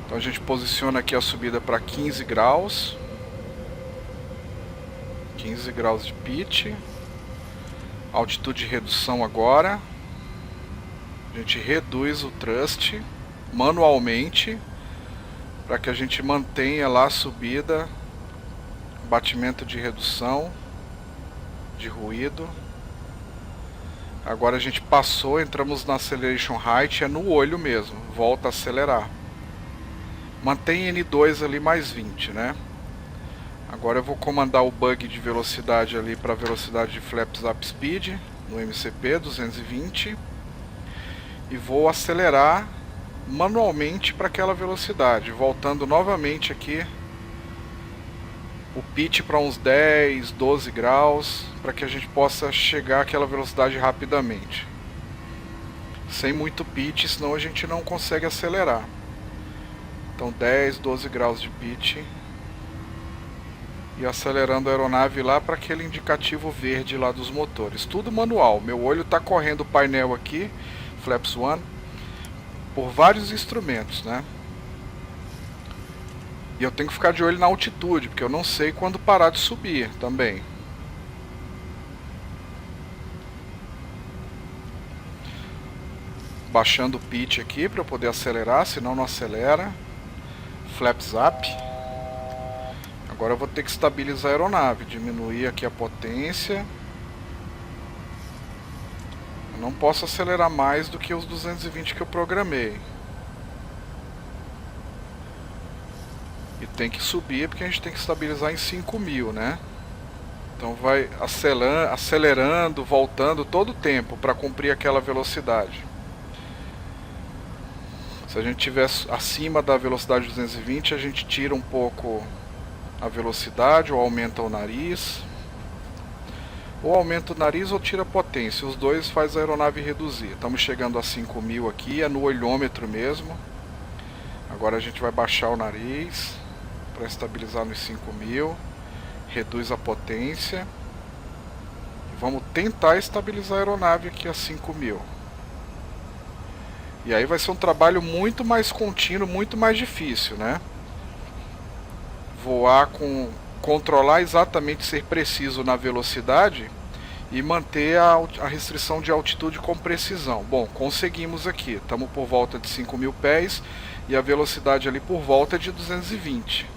Então a gente posiciona aqui a subida para 15 graus. 15 graus de pitch. Altitude de redução agora. A gente reduz o thrust manualmente para que a gente mantenha lá a subida, batimento de redução de ruído. Agora a gente passou, entramos na Acceleration Height, é no olho mesmo, volta a acelerar. Mantém N2 ali mais 20, né? Agora eu vou comandar o bug de velocidade ali para velocidade de Flaps Up Speed, no MCP 220. E vou acelerar manualmente para aquela velocidade, voltando novamente aqui o pitch para uns 10, 12 graus, para que a gente possa chegar àquela velocidade rapidamente. Sem muito pitch, senão a gente não consegue acelerar. Então 10, 12 graus de pitch. E acelerando a aeronave lá para aquele indicativo verde lá dos motores. Tudo manual. Meu olho está correndo o painel aqui, Flaps 1, por vários instrumentos, né? E eu tenho que ficar de olho na altitude, porque eu não sei quando parar de subir também. Baixando o pitch aqui para eu poder acelerar, senão não acelera. Flaps Up. Agora eu vou ter que estabilizar a aeronave, diminuir aqui a potência. Eu não posso acelerar mais do que os 220 que eu programei. E tem que subir porque a gente tem que estabilizar em 5.000, né? Então vai acelerando, voltando todo o tempo para cumprir aquela velocidade. Se a gente estiver acima da velocidade de 220, a gente tira um pouco a velocidade ou aumenta o nariz. Ou aumenta o nariz ou tira a potência. Os dois faz a aeronave reduzir. Estamos chegando a 5.000 aqui, é no olhômetro mesmo. Agora a gente vai baixar o nariz para estabilizar nos 5.000. Reduz a potência. Vamos tentar estabilizar a aeronave aqui a 5.000. E aí vai ser um trabalho muito mais contínuo, muito mais difícil, né? Voar com... controlar exatamente, ser preciso na velocidade e manter a restrição de altitude com precisão. Bom, conseguimos aqui. Estamos por volta de 5.000 pés e a velocidade ali por volta de 220.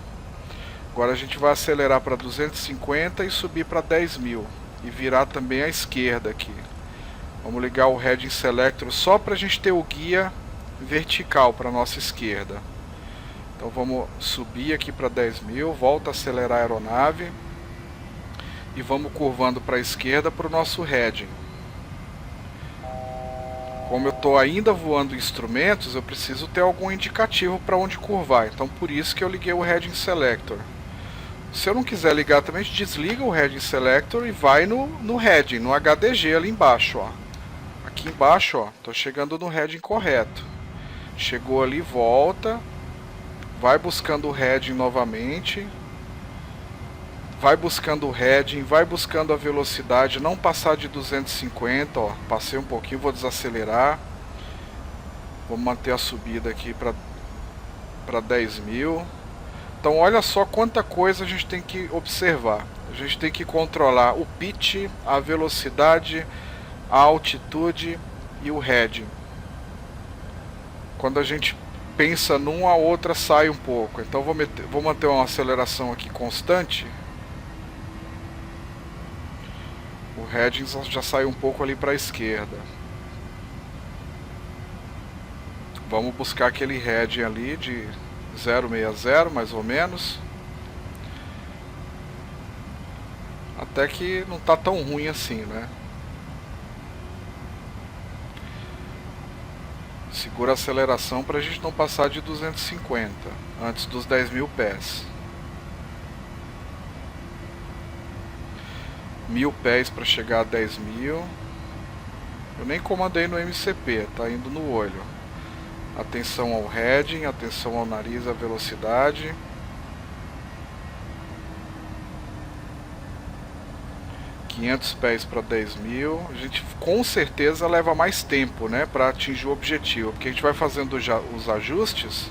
Agora a gente vai acelerar para 250 e subir para 10.000 e virar também à esquerda aqui. Vamos ligar o Heading Selector só para a gente ter o guia vertical para a nossa esquerda. Então vamos subir aqui para 10.000, volta a acelerar a aeronave e vamos curvando para a esquerda para o nosso heading. Como eu estou ainda voando instrumentos, eu preciso ter algum indicativo para onde curvar. Então por isso que eu liguei o Heading Selector. Se eu não quiser ligar também, a gente desliga o Heading Selector e vai no Heading, no HDG ali embaixo, ó. Aqui embaixo, ó, tô chegando no Heading correto. Chegou ali, volta, vai buscando o Heading novamente, vai buscando o Heading, vai buscando a velocidade, não passar de 250, ó, passei um pouquinho, vou desacelerar. Vou manter a subida aqui para 10 mil. Então olha só quanta coisa a gente tem que observar. A gente tem que controlar o pitch, a velocidade, a altitude e o heading. Quando a gente pensa numa, a outra sai um pouco. Então vou manter uma aceleração aqui constante. O heading já sai um pouco ali para a esquerda. Vamos buscar aquele heading ali de 0,60 mais ou menos. Até que não tá tão ruim assim, né? Segura a aceleração para a gente não passar de 250 antes dos 10 mil pés. 1000 pés para chegar a 10 mil. Eu nem comandei no MCP, tá indo no olho. Atenção ao heading, atenção ao nariz, à velocidade. $500 pés para 10 mil. A gente com certeza leva mais tempo, né, para atingir o objetivo, porque a gente vai fazendo já os ajustes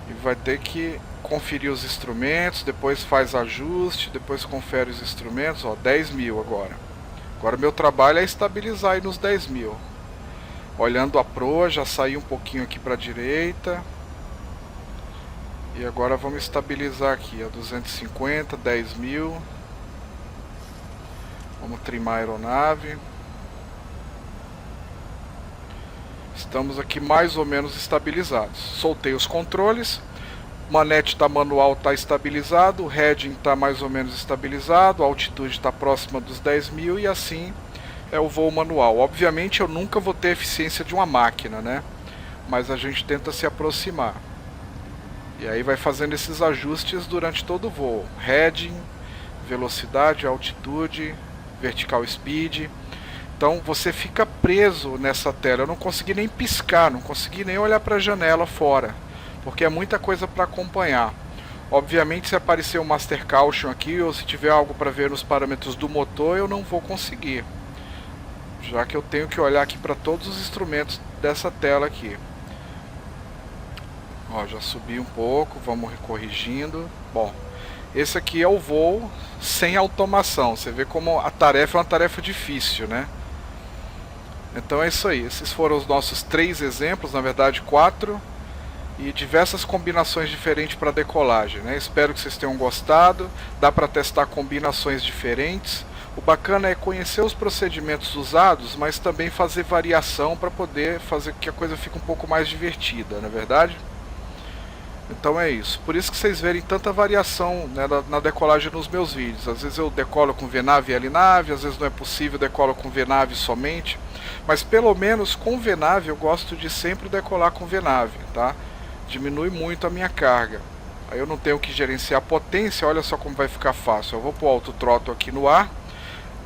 e vai ter que conferir os instrumentos, depois faz ajuste, depois confere os instrumentos. Ó, 10 mil agora. Agora meu trabalho é estabilizar aí nos 10 mil. Olhando a proa, já saí um pouquinho aqui para a direita. E agora vamos estabilizar aqui, a 250, 10 mil. Vamos trimar a aeronave. Estamos aqui mais ou menos estabilizados. Soltei os controles. O manete manual está estabilizado. O heading está mais ou menos estabilizado. A altitude está próxima dos 10 mil e assim é o voo manual. Obviamente eu nunca vou ter a eficiência de uma máquina, né? Mas a gente tenta se aproximar. E aí vai fazendo esses ajustes durante todo o voo. Heading, velocidade, altitude, vertical speed. Então você fica preso nessa tela. Eu não consegui nem piscar, não consegui nem olhar para a janela fora, porque é muita coisa para acompanhar. Obviamente se aparecer um Master Caution aqui, ou se tiver algo para ver nos parâmetros do motor, eu não vou conseguir, já que eu tenho que olhar aqui para todos os instrumentos dessa tela aqui. Ó, já subi um pouco, vamos corrigindo. Bom, esse aqui é o voo sem automação. Você vê como a tarefa é uma tarefa difícil, né? Então é isso aí. Esses foram os nossos 3 exemplos, na verdade 4, e diversas combinações diferentes para decolagem, né? Espero que vocês tenham gostado. Dá para testar combinações diferentes. O bacana é conhecer os procedimentos usados, mas também fazer variação para poder fazer que a coisa fique um pouco mais divertida, não é verdade? Então é isso. Por isso que vocês verem tanta variação, né, na decolagem nos meus vídeos. Às vezes eu decolo com VNAV e LNAV, às vezes não é possível, decolo com VNAV somente. Mas pelo menos com VNAV eu gosto de sempre decolar com VNAV, tá? Diminui muito a minha carga. Aí eu não tenho que gerenciar a potência, olha só como vai ficar fácil. Eu vou pôr o auto throttle aqui no ar,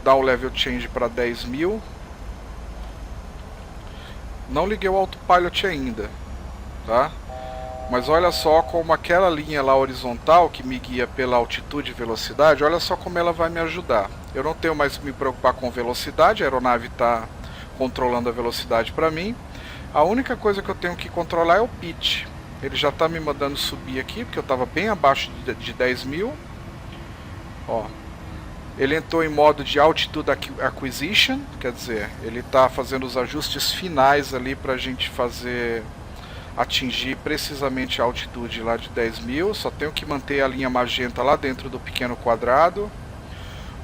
dar o level change para 10 mil. Não liguei o autopilot ainda, tá? Mas olha só como aquela linha lá horizontal que me guia pela altitude e velocidade, olha só como ela vai me ajudar. Eu não tenho mais que me preocupar com velocidade, a aeronave está controlando a velocidade para mim. A única coisa que eu tenho que controlar é o pitch. Ele já está me mandando subir aqui, porque eu estava bem abaixo de 10 mil. Ó, ele entrou em modo de Altitude Acquisition, quer dizer, ele está fazendo os ajustes finais ali para a gente atingir precisamente a altitude lá de 10 mil. Só tenho que manter a linha magenta lá dentro do pequeno quadrado.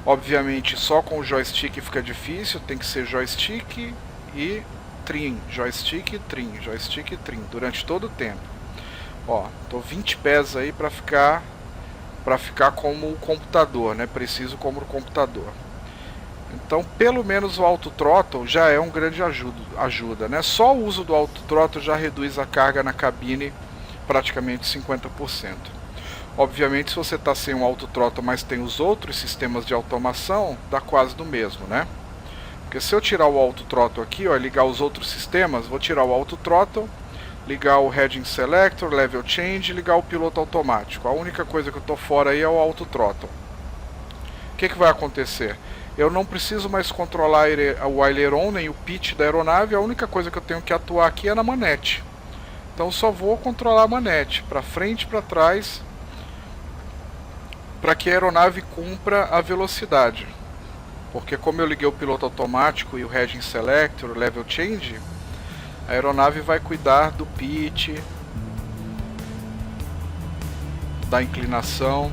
Obviamente só com o joystick fica difícil, tem que ser joystick e trim, joystick e trim, joystick e trim, durante todo o tempo. Ó, tô 20 pés aí para ficar como o computador, né? Preciso como o computador. Então, pelo menos o Auto Throttle já é um grande ajuda, né? Só o uso do Auto Throttle já reduz a carga na cabine praticamente 50%. Obviamente, se você está sem o Auto Throttle, mas tem os outros sistemas de automação, dá quase do mesmo, né? Porque se eu tirar o Auto Throttle aqui, ó, ligar os outros sistemas, vou tirar o Auto Throttle, ligar o Heading Selector, Level Change e ligar o piloto automático. A única coisa que eu estou fora aí é o Auto Throttle. O que vai acontecer? Eu não preciso mais controlar o aileron nem o pitch da aeronave, a única coisa que eu tenho que atuar aqui é na manete. Então só vou controlar a manete, para frente e para trás, para que a aeronave cumpra a velocidade. Porque como eu liguei o piloto automático e o Heading Selector, o Level Change, a aeronave vai cuidar do pitch, da inclinação.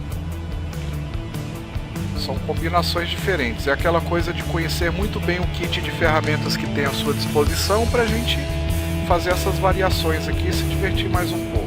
São combinações diferentes. É aquela coisa de conhecer muito bem o kit de ferramentas que tem à sua disposição para a gente fazer essas variações aqui e se divertir mais um pouco.